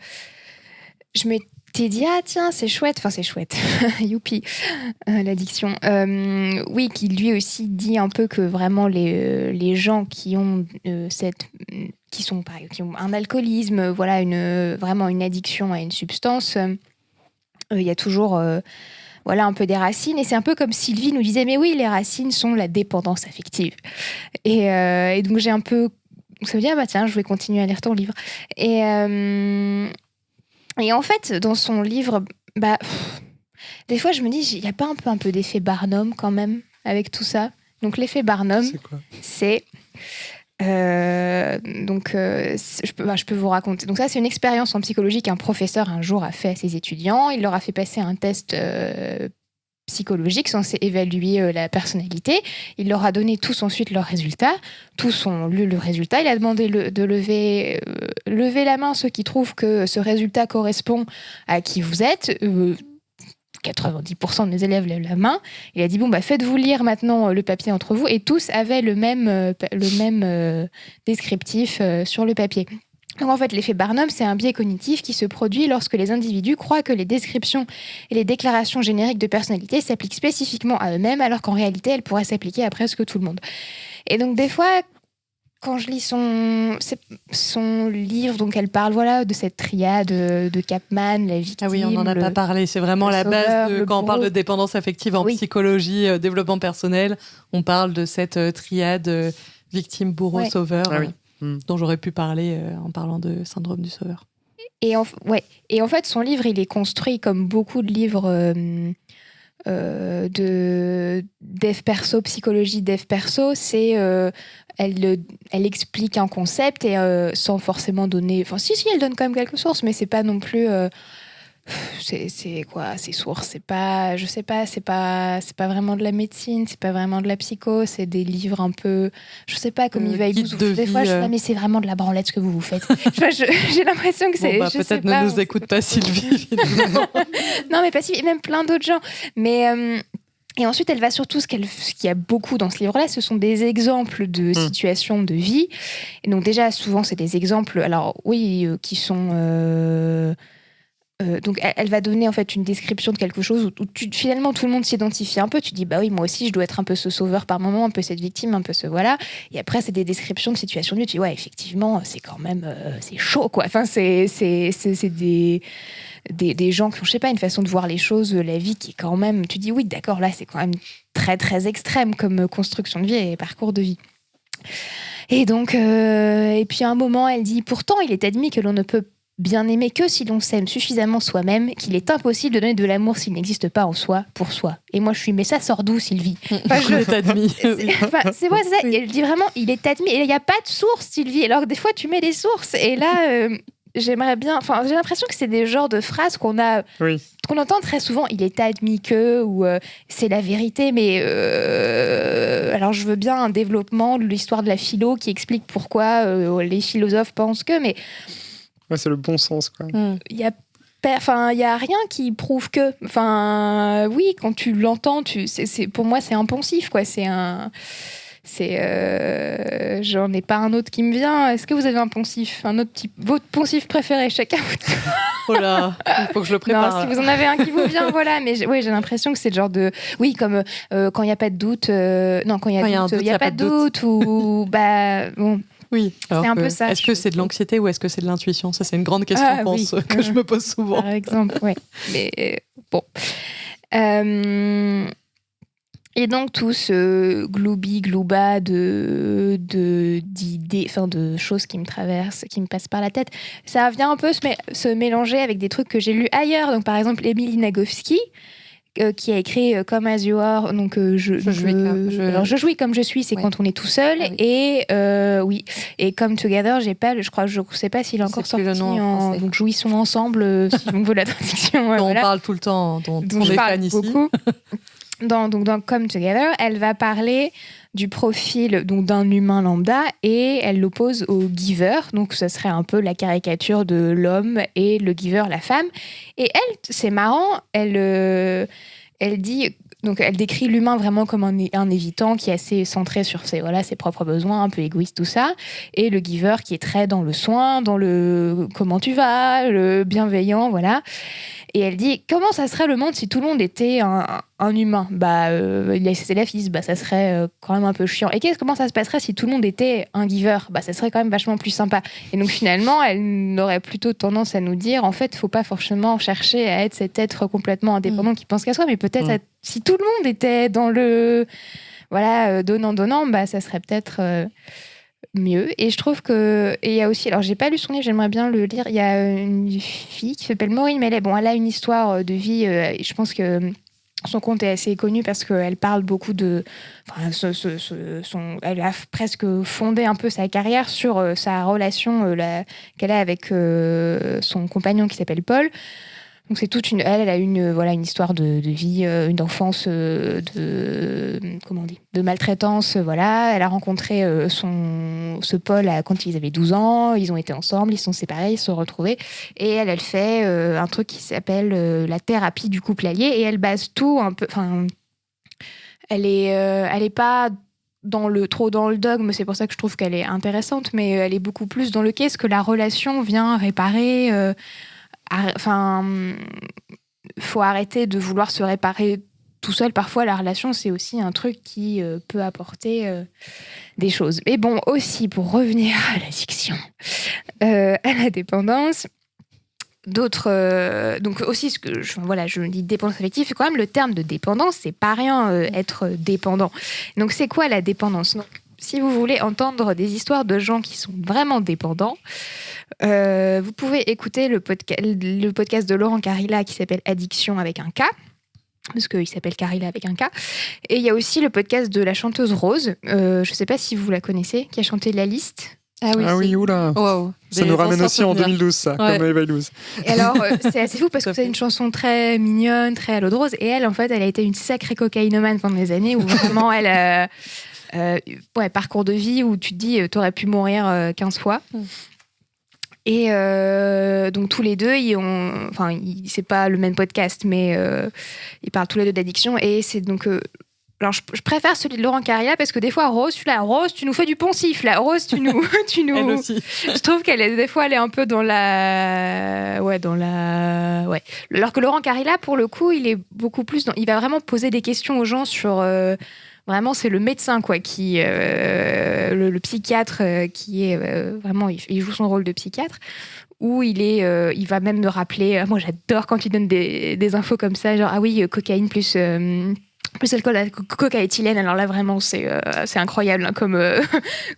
m'étais dit, ah tiens, c'est chouette, youpi, l'addiction. Oui, qui lui aussi dit un peu que vraiment les gens qui ont qui ont un alcoolisme, voilà, vraiment une addiction à une substance, il y a toujours voilà, un peu des racines. Et c'est un peu comme Sylvie nous disait, mais oui, les racines sont la dépendance affective. Et donc j'ai un peu... Ça me dit, ah bah tiens, je vais continuer à lire ton livre. Et en fait, dans son livre, des fois je me dis, il n'y a pas un peu d'effet Barnum quand même avec tout ça. Donc l'effet Barnum, C'est quoi ? c'est... je peux vous raconter. Donc ça, c'est une expérience en psychologie qu'un professeur un jour a fait à ses étudiants. Il leur a fait passer un test psychologique censé évaluer la personnalité. Il leur a donné tous ensuite leurs résultats. Tous ont lu le résultat. Il a demandé de lever la main ceux qui trouvent que ce résultat correspond à qui vous êtes. 90% des élèves lèvent la main. Il a dit, faites-vous lire maintenant le papier entre vous. Et tous avaient le même descriptif sur le papier. Donc en fait, l'effet Barnum, c'est un biais cognitif qui se produit lorsque les individus croient que les descriptions et les déclarations génériques de personnalité s'appliquent spécifiquement à eux-mêmes, alors qu'en réalité, elles pourraient s'appliquer à presque tout le monde. Et donc des fois... Quand je lis son livre, donc elle parle de cette triade de Capman, la victime. Ah oui, on n'en a pas parlé. C'est vraiment la base quand on parle de dépendance affective en psychologie, développement personnel. On parle de cette triade victime, bourreau, sauveur, dont j'aurais pu parler en parlant de syndrome du sauveur. Et en fait, son livre, il est construit comme beaucoup de livres de dev perso, psychologie dev perso, c'est elle explique un concept et sans forcément donner, si elle donne quand même quelques sources, mais c'est pas non plus c'est quoi ces sources, c'est pas, je sais pas, c'est pas vraiment de la médecine, c'est pas vraiment de la psycho, c'est des livres un peu, je sais pas, comme Yves Aybouz, des fois je dis mais c'est vraiment de la branlette ce que vous faites. J'ai l'impression que c'est peut-être ne nous écoute pas Sylvie. Non mais pas Sylvie, même plein d'autres gens, mais et ensuite, elle va surtout, ce qu'il y a beaucoup dans ce livre-là, ce sont des exemples de situations de vie. Et donc déjà, souvent, c'est des exemples, alors oui, qui sont... donc elle va donner en fait une description de quelque chose où finalement tout le monde s'identifie un peu. Tu dis bah oui, moi aussi je dois être un peu ce sauveur par moment, un peu cette victime, un peu ce voilà. Et après c'est des descriptions de situations de vie. Tu dis ouais, effectivement c'est quand même c'est chaud quoi. Enfin c'est des gens qui ont, je sais pas, une façon de voir les choses, la vie qui est quand même, tu dis oui d'accord, là c'est quand même très très extrême comme construction de vie et parcours de vie. Et donc et puis à un moment elle dit pourtant il est admis que l'on ne peut bien aimer que si l'on s'aime suffisamment soi-même, qu'il est impossible de donner de l'amour s'il n'existe pas en soi, pour soi. Et moi je suis mais ça sort d'où Sylvie? Il est admis. C'est vrai, c'est ça. Et elle dit vraiment il est admis et il n'y a pas de source Sylvie, alors que des fois tu mets des sources et là j'aimerais bien, enfin j'ai l'impression que c'est des genres de phrases qu'on entend très souvent, il est admis que, ou c'est la vérité, mais alors je veux bien un développement de l'histoire de la philo qui explique pourquoi les philosophes pensent que, mais ouais, c'est le bon sens, quoi. Il y a rien qui prouve que, enfin oui, quand tu l'entends, pour moi c'est impensif, quoi. J'en ai pas un autre qui me vient. Est-ce que vous avez un poncif, un autre type, votre poncif préféré chacun? Oh là, il faut que je le prépare. Non, si vous en avez un qui vous vient, voilà. Mais j'ai l'impression que c'est le genre de, oui, comme quand il y a pas de doute, non, quand il y a doute, il y a pas de doute, ou bah bon. Oui, c'est un peu ça. Est-ce que c'est de l'anxiété ou est-ce que c'est de l'intuition? Ça, c'est une grande question, je pense, que je me pose souvent. Par exemple, oui. Mais bon. Et donc tout ce gloubi-glouba d'idées, enfin de choses qui me traversent, qui me passent par la tête, ça vient un peu se mélanger avec des trucs que j'ai lus ailleurs. Donc par exemple, Emily Nagoski, qui a écrit Come As You Are, donc je jouis comme je suis, c'est quand on est tout seul, et Come Together, je sais pas s'il est encore sorti donc jouissons ensemble, si on veut la traduction. On parle tout le temps, dont on est fan ici. Beaucoup. Dans Come Together, elle va parler du profil donc d'un humain lambda et elle l'oppose au giver. Donc, ça serait un peu la caricature de l'homme et le giver, la femme. Et elle, c'est marrant, elle dit... Donc, elle décrit l'humain vraiment comme un évitant qui est assez centré sur ses propres besoins, un peu égoïste, tout ça. Et le giver qui est très dans le soin, dans le comment tu vas, le bienveillant, voilà. Et elle dit, comment ça serait le monde si tout le monde était un humain? C'est la fille, ça serait quand même un peu chiant. Et comment ça se passerait si tout le monde était un giver? Ça serait quand même vachement plus sympa. Et donc finalement, elle aurait plutôt tendance à nous dire, en fait, faut pas forcément chercher à être cet être complètement indépendant qui pense qu'à soi, mais peut-être si tout le monde était dans le donnant, ça serait peut-être mieux. Et je trouve que il y a aussi, alors j'ai pas lu son livre, j'aimerais bien le lire. Il y a une fille qui s'appelle Maureen Mellet. Bon, elle a une histoire de vie. Et je pense que son compte est assez connu parce qu'elle parle beaucoup de. Elle a presque fondé un peu sa carrière sur sa relation qu'elle a avec son compagnon qui s'appelle Paul. Donc c'est toute elle a eu une histoire de vie, une enfance de maltraitance, voilà. Elle a rencontré ce Paul quand ils avaient 12 ans, ils ont été ensemble, ils sont séparés, ils se sont retrouvés et elle fait un truc qui s'appelle la thérapie du couple allié et elle base tout un peu, enfin elle est pas trop dans le dogme, c'est pour ça que je trouve qu'elle est intéressante, mais elle est beaucoup plus dans le qu'est-ce que la relation vient réparer. Faut arrêter de vouloir se réparer tout seul. Parfois, la relation, c'est aussi un truc qui peut apporter des choses. Mais bon, aussi, pour revenir à l'addiction, à la dépendance, donc aussi, je dis dépendance affective, c'est quand même le terme de dépendance, c'est pas rien être dépendant. Donc, c'est quoi la dépendance? Donc, si vous voulez entendre des histoires de gens qui sont vraiment dépendants, vous pouvez écouter le podcast de Laurent Carilla qui s'appelle Addiction avec un K, parce qu'il s'appelle Carilla avec un K. Et il y a aussi le podcast de la chanteuse Rose, je ne sais pas si vous la connaissez, qui a chanté La Liste. Ah oui, oula. Wow. Ça nous ramène aussi en 2012, ça, comme Eva Illouz. Et alors, c'est assez fou parce que c'est une chanson très mignonne, très à l'eau de rose. Et elle, en fait, elle a été une sacrée cocaïnomane pendant des années où vraiment elle... parcours de vie où tu te dis t'aurais pu mourir 15 fois. Et donc tous les deux c'est pas le même podcast mais ils parlent tous les deux d'addiction et c'est donc alors je préfère celui de Laurent Carilla parce que des fois Rose tu nous fais du poncif là. Rose tu nous elle aussi. Je trouve des fois elle est un peu dans la alors que Laurent Carilla pour le coup il est beaucoup plus il va vraiment poser des questions aux gens sur vraiment, c'est le médecin, quoi, le psychiatre qui est vraiment, il joue son rôle de psychiatre, où il va même me rappeler. Moi, j'adore quand il donne des infos comme ça, genre cocaïne plus alcool, coca-éthylène. Alors là, vraiment, c'est incroyable hein,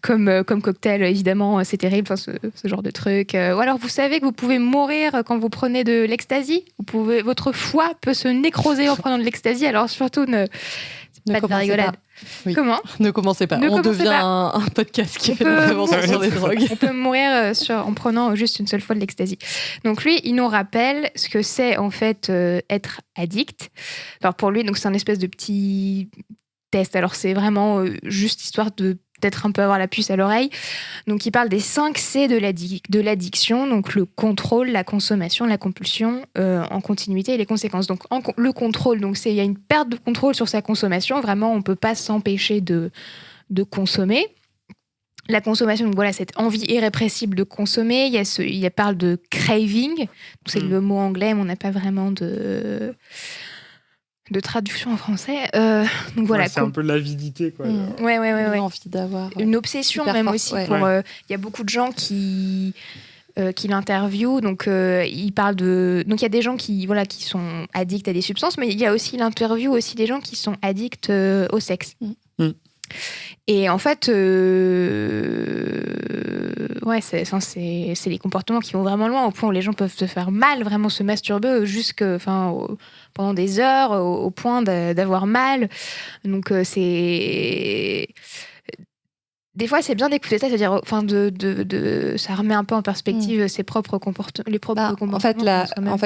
comme cocktail. Évidemment, c'est terrible, ce genre de truc. Ou alors, vous savez que vous pouvez mourir quand vous prenez de l'ecstasy. Votre foie peut se nécroser en prenant de l'ecstasy. Alors surtout, pas de rigolade. Oui. Comment? Ne commencez pas. On devient un podcast qui fait de la prévention sur les drogues. On peut mourir en prenant juste une seule fois de l'ecstasy. Donc lui, il nous rappelle ce que c'est en fait être addict. Alors pour lui, donc c'est un espèce de petit test. Alors c'est vraiment juste histoire de peut-être un peu avoir la puce à l'oreille. Donc, il parle des 5 C de l'addiction, donc le contrôle, la consommation, la compulsion en continuité et les conséquences. Donc, le contrôle, donc il y a une perte de contrôle sur sa consommation. Vraiment, on ne peut pas s'empêcher de de consommer. La consommation, donc voilà, cette envie irrépressible de consommer. Il parle de craving. Donc c'est le mot anglais, mais on n'a pas vraiment de traduction en français. Donc voilà. C'est un peu l'avidité, quoi. Ouais. Envie d'avoir. Une obsession même forte, aussi. ouais. Il y a beaucoup de gens qui l'interviewent. Donc il parle de. Donc il y a des gens qui sont addicts à des substances, mais il y a aussi l'interview aussi des gens qui sont addicts au sexe. Et en fait, c'est les comportements qui vont vraiment loin, au point où les gens peuvent se faire mal, vraiment se masturber pendant des heures, au point d'avoir mal. Donc des fois, c'est bien d'écouter ça, c'est-à-dire, ça remet un peu en perspective les propres comportements. En fait,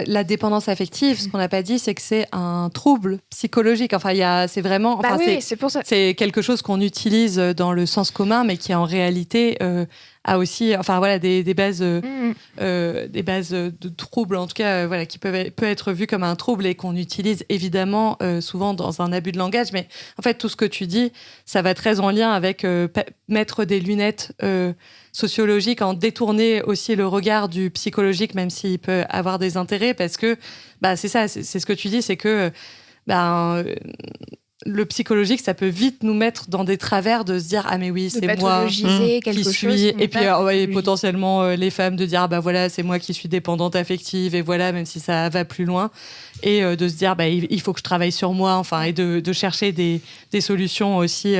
la dépendance affective, ce qu'on n'a pas dit, c'est que c'est un trouble psychologique. Enfin, c'est vraiment. C'est pour ça. C'est quelque chose qu'on utilise dans le sens commun, mais qui en réalité a aussi, des bases, des bases de troubles, en tout cas, qui peut être vu comme un trouble et qu'on utilise évidemment souvent dans un abus de langage. Mais en fait, tout ce que tu dis, ça va très en lien avec mettre des lunettes sociologiques, en détourner aussi le regard du psychologique, même s'il peut avoir des intérêts, parce que c'est ça, c'est ce que tu dis, c'est que le psychologique, ça peut vite nous mettre dans des travers de se dire mais oui, c'est moi qui suis, et puis potentiellement les femmes de dire voilà, c'est moi qui suis dépendante affective, et voilà, même si ça va plus loin, et de se dire il faut que je travaille sur moi, et de chercher des solutions aussi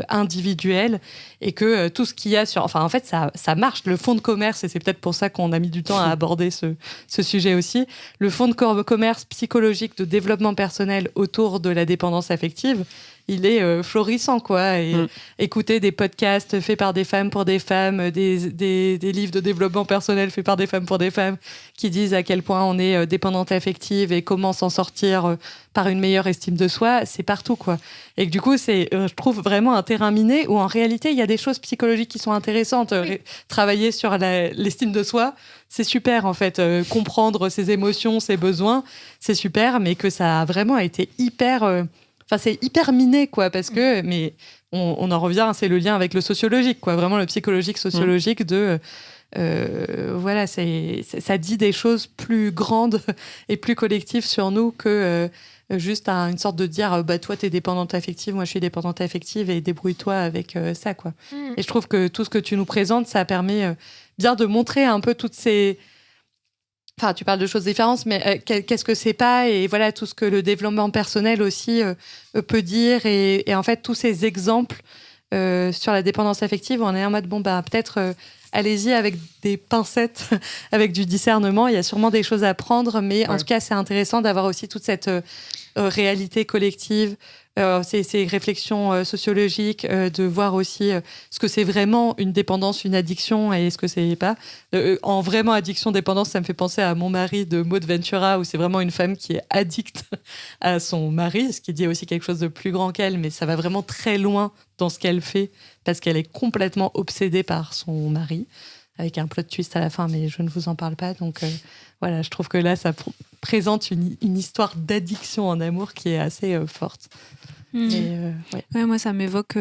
individuelles, et que tout ce qu'il y a en fait ça marche. Le fonds de commerce, et c'est peut-être pour ça qu'on a mis du temps à aborder ce sujet aussi, le fonds de commerce psychologique de développement personnel autour de la dépendance affective, il est florissant, quoi. Et écouter des podcasts faits par des femmes pour des femmes, des livres de développement personnel faits par des femmes pour des femmes, qui disent à quel point on est dépendante affective et comment s'en sortir par une meilleure estime de soi, c'est partout, quoi. Et que du coup, c'est, je trouve, vraiment un terrain miné où en réalité, il y a des choses psychologiques qui sont intéressantes. Travailler sur l'estime de soi, c'est super, en fait. Comprendre ses émotions, ses besoins, c'est super, mais que ça a vraiment été hyper... c'est hyper miné, quoi, parce que... Mais on en revient, c'est le lien avec le sociologique, quoi. Vraiment le psychologique, sociologique de... ça dit des choses plus grandes et plus collectives sur nous que juste une sorte de dire toi, t'es dépendante affective, moi, je suis dépendante affective, et débrouille-toi avec ça, quoi. Et je trouve que tout ce que tu nous présentes, ça permet bien de montrer un peu toutes ces... Enfin, tu parles de choses différentes, mais qu'est-ce que c'est pas, et voilà, tout ce que le développement personnel aussi peut dire, et en fait, tous ces exemples sur la dépendance affective, on est en mode, peut-être, allez-y avec des pincettes, avec du discernement, il y a sûrement des choses à prendre, mais en tout cas, c'est intéressant d'avoir aussi toute cette réalité collective, ces réflexions sociologiques, de voir aussi ce que c'est vraiment une dépendance, une addiction, et ce que c'est pas. En vraiment addiction-dépendance, ça me fait penser à Mon mari de Maud Ventura, où c'est vraiment une femme qui est addicte à son mari, ce qui dit aussi quelque chose de plus grand qu'elle, mais ça va vraiment très loin dans ce qu'elle fait, parce qu'elle est complètement obsédée par son mari, avec un plot twist à la fin, mais je ne vous en parle pas. Donc voilà, je trouve que là, ça présente une histoire d'addiction en amour qui est assez forte. Moi, ça m'évoque...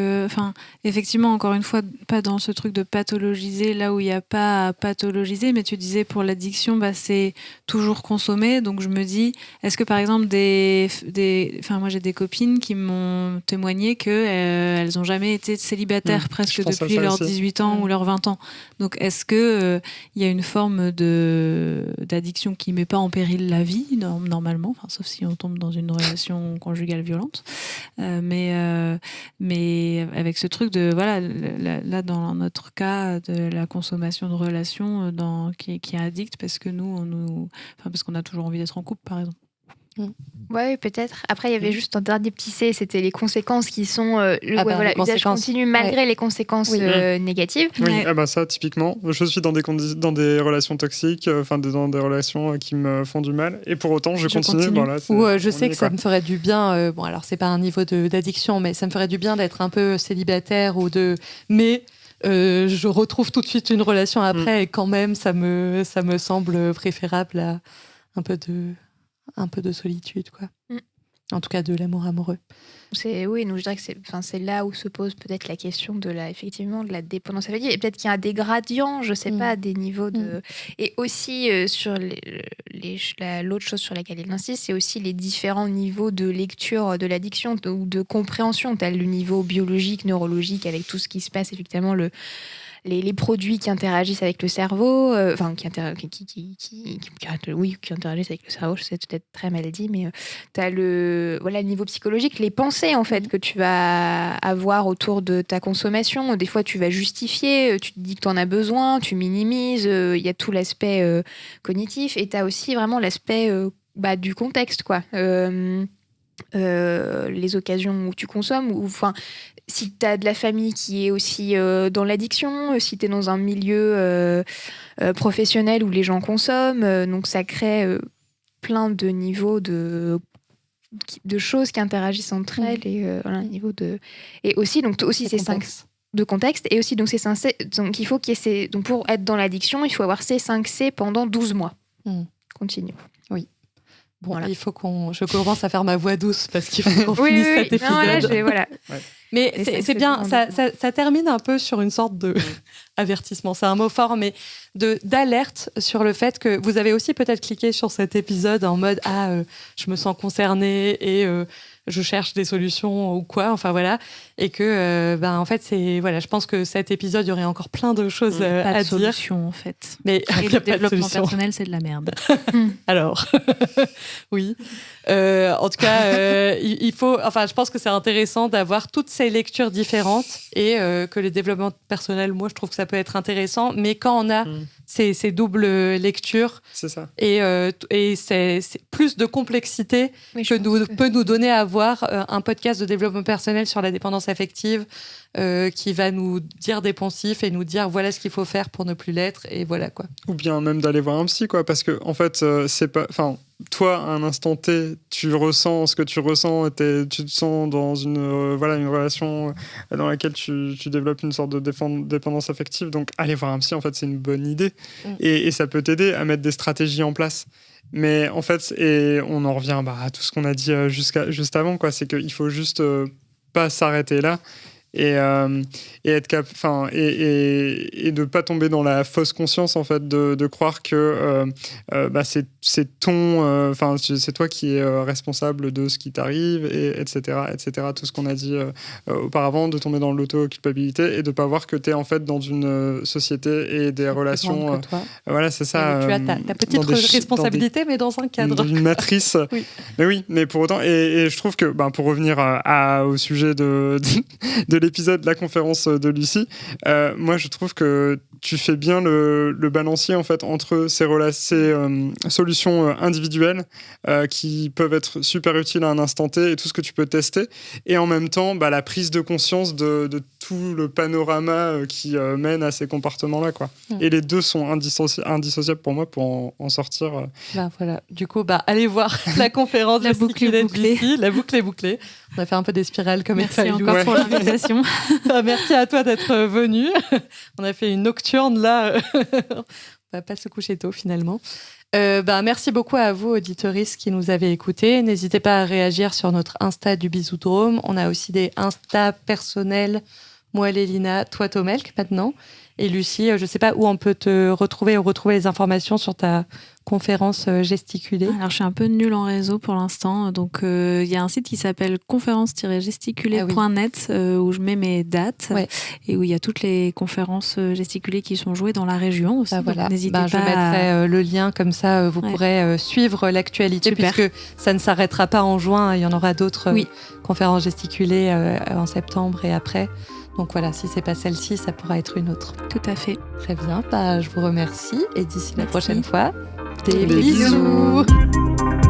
effectivement, encore une fois, pas dans ce truc de pathologiser là où il n'y a pas à pathologiser, mais tu disais pour l'addiction, c'est toujours consommer. Donc je me dis, est-ce que par exemple, moi j'ai des copines qui m'ont témoigné qu'elles n'ont jamais été célibataires presque depuis leurs 18 ans ou leurs 20 ans. Donc est-ce qu'il y a une forme d'addiction qui ne met pas en péril la vie, normalement, sauf si on tombe dans une relation conjugale violente. Mais avec ce truc de là dans notre cas de la consommation de relations qui est addict parce que parce qu'on a toujours envie d'être en couple, par exemple. Ouais, peut-être. Après, il y avait juste un dernier petit C, c'était les conséquences qui sont l'usage continu malgré les conséquences négatives. Oui, ça, typiquement, je suis dans des relations toxiques, dans des relations qui me font du mal, et pour autant, je continue. Ou je sais que ça me ferait du bien, alors c'est pas un niveau d'addiction, mais ça me ferait du bien d'être un peu célibataire mais je retrouve tout de suite une relation après, et quand même, ça me semble préférable à un peu de solitude, quoi. En tout cas, de l'amour amoureux. Oui, donc je dirais que c'est là où se pose peut-être la question effectivement, de la dépendance affective. Et peut-être qu'il y a des gradients, je sais pas, des niveaux de. Et aussi, sur l'autre chose sur laquelle il insiste, c'est aussi les différents niveaux de lecture de l'addiction ou de compréhension. Tu as le niveau biologique, neurologique, avec tout ce qui se passe, effectivement, les produits qui interagissent avec le cerveau, qui interagissent avec le cerveau, je sais peut-être très mal dit, mais tu as le niveau psychologique, les pensées en fait que tu vas avoir autour de ta consommation. Des fois, tu vas justifier, tu te dis que tu en as besoin, tu minimises, il y a tout l'aspect cognitif et tu as aussi vraiment l'aspect du contexte, quoi. Les occasions où tu consommes, si tu as de la famille qui est aussi dans l'addiction, si tu es dans un milieu professionnel où les gens consomment, donc ça crée plein de niveaux de choses qui interagissent entre elles et aussi ces 5 de contexte et aussi donc ces 5 C, donc il faut qu'il y ait donc pour être dans l'addiction, il faut avoir ces 5 C pendant 12 mois. Continue. Oui. Bon, voilà. Il faut je commence à faire ma voix douce parce qu'il faut qu'on finisse cet épisode. Non, voilà. Ouais. Mais c'est bien, ça termine un peu sur une sorte de avertissement. C'est un mot fort, mais d'alerte sur le fait que vous avez aussi peut-être cliqué sur cet épisode en mode je me sens concernée et je cherche des solutions ou quoi. Enfin voilà, et que en fait je pense que cet épisode il y aurait encore plein de choses pas à de dire. Solution en fait. Mais et le développement personnel c'est de la merde. Alors, oui. En tout cas, il faut. Enfin, je pense que c'est intéressant d'avoir toutes ces lectures différentes et que les développements personnels, moi, je trouve que ça peut être intéressant. Mais quand on a ces doubles lectures, c'est ça. Et c'est plus de complexité peut nous donner à voir un podcast de développement personnel sur la dépendance affective qui va nous dire des poncifs et nous dire voilà ce qu'il faut faire pour ne plus l'être et voilà quoi. Ou bien même d'aller voir un psy quoi, parce que en fait c'est pas, enfin toi à un instant T tu ressens ce que tu ressens, tu te sens dans une relation dans laquelle tu développes une sorte de dépendance affective, donc aller voir un psy en fait c'est une bonne idée et ça peut t'aider à mettre des stratégies en place. Mais en fait, et on en revient à tout ce qu'on a dit juste avant, quoi, c'est qu'il faut juste pas s'arrêter là et être et de pas tomber dans la fausse conscience en fait de croire que c'est toi qui es responsable de ce qui t'arrive et etc tout ce qu'on a dit auparavant, de tomber dans l'auto-culpabilité et de pas voir que t'es en fait dans une société et des relations voilà c'est ça, tu as ta petite responsabilité mais dans un cadre, dans une matrice. Oui. Mais pour autant et je trouve que pour revenir au sujet de l'épisode de la conférence de Lucie, moi je trouve que tu fais bien le balancier en fait entre ces solutions individuelles qui peuvent être super utiles à un instant T et tout ce que tu peux tester, et en même temps la prise de conscience de tout le panorama qui mène à ces comportements-là quoi. Et les deux sont indissociables pour moi pour en sortir. Voilà. Du coup, allez voir la conférence la boucle est bouclée. La boucle est bouclée. On a fait un peu des spirales comme Merci encore pour l'invitation. Merci à toi d'être venu. On a fait une nocturne là. On va pas se coucher tôt finalement. Merci beaucoup à vous, auditeuristes, qui nous avez écoutés. N'hésitez pas à réagir sur notre Insta du Bisoudrome. On a aussi des Insta personnels. Moi, Lélina, toi, Tomelk, maintenant. Et Lucie, je ne sais pas où on peut te retrouver ou retrouver les informations sur ta conférence gesticulée. Alors, je suis un peu nulle en réseau pour l'instant. Donc, il y a un site qui s'appelle conférence-gesticulée.net où je mets mes dates et où il y a toutes les conférences gesticulées qui sont jouées dans la région aussi. Voilà. N'hésitez pas. Je mettrai le lien, comme ça, vous pourrez suivre l'actualité. Super. Puisque ça ne s'arrêtera pas en juin. Il y en aura d'autres conférences gesticulées en septembre et après. Donc voilà, si c'est pas celle-ci, ça pourra être une autre. Tout à fait. Très bien, je vous remercie et d'ici la prochaine fois, des bisous. bisous.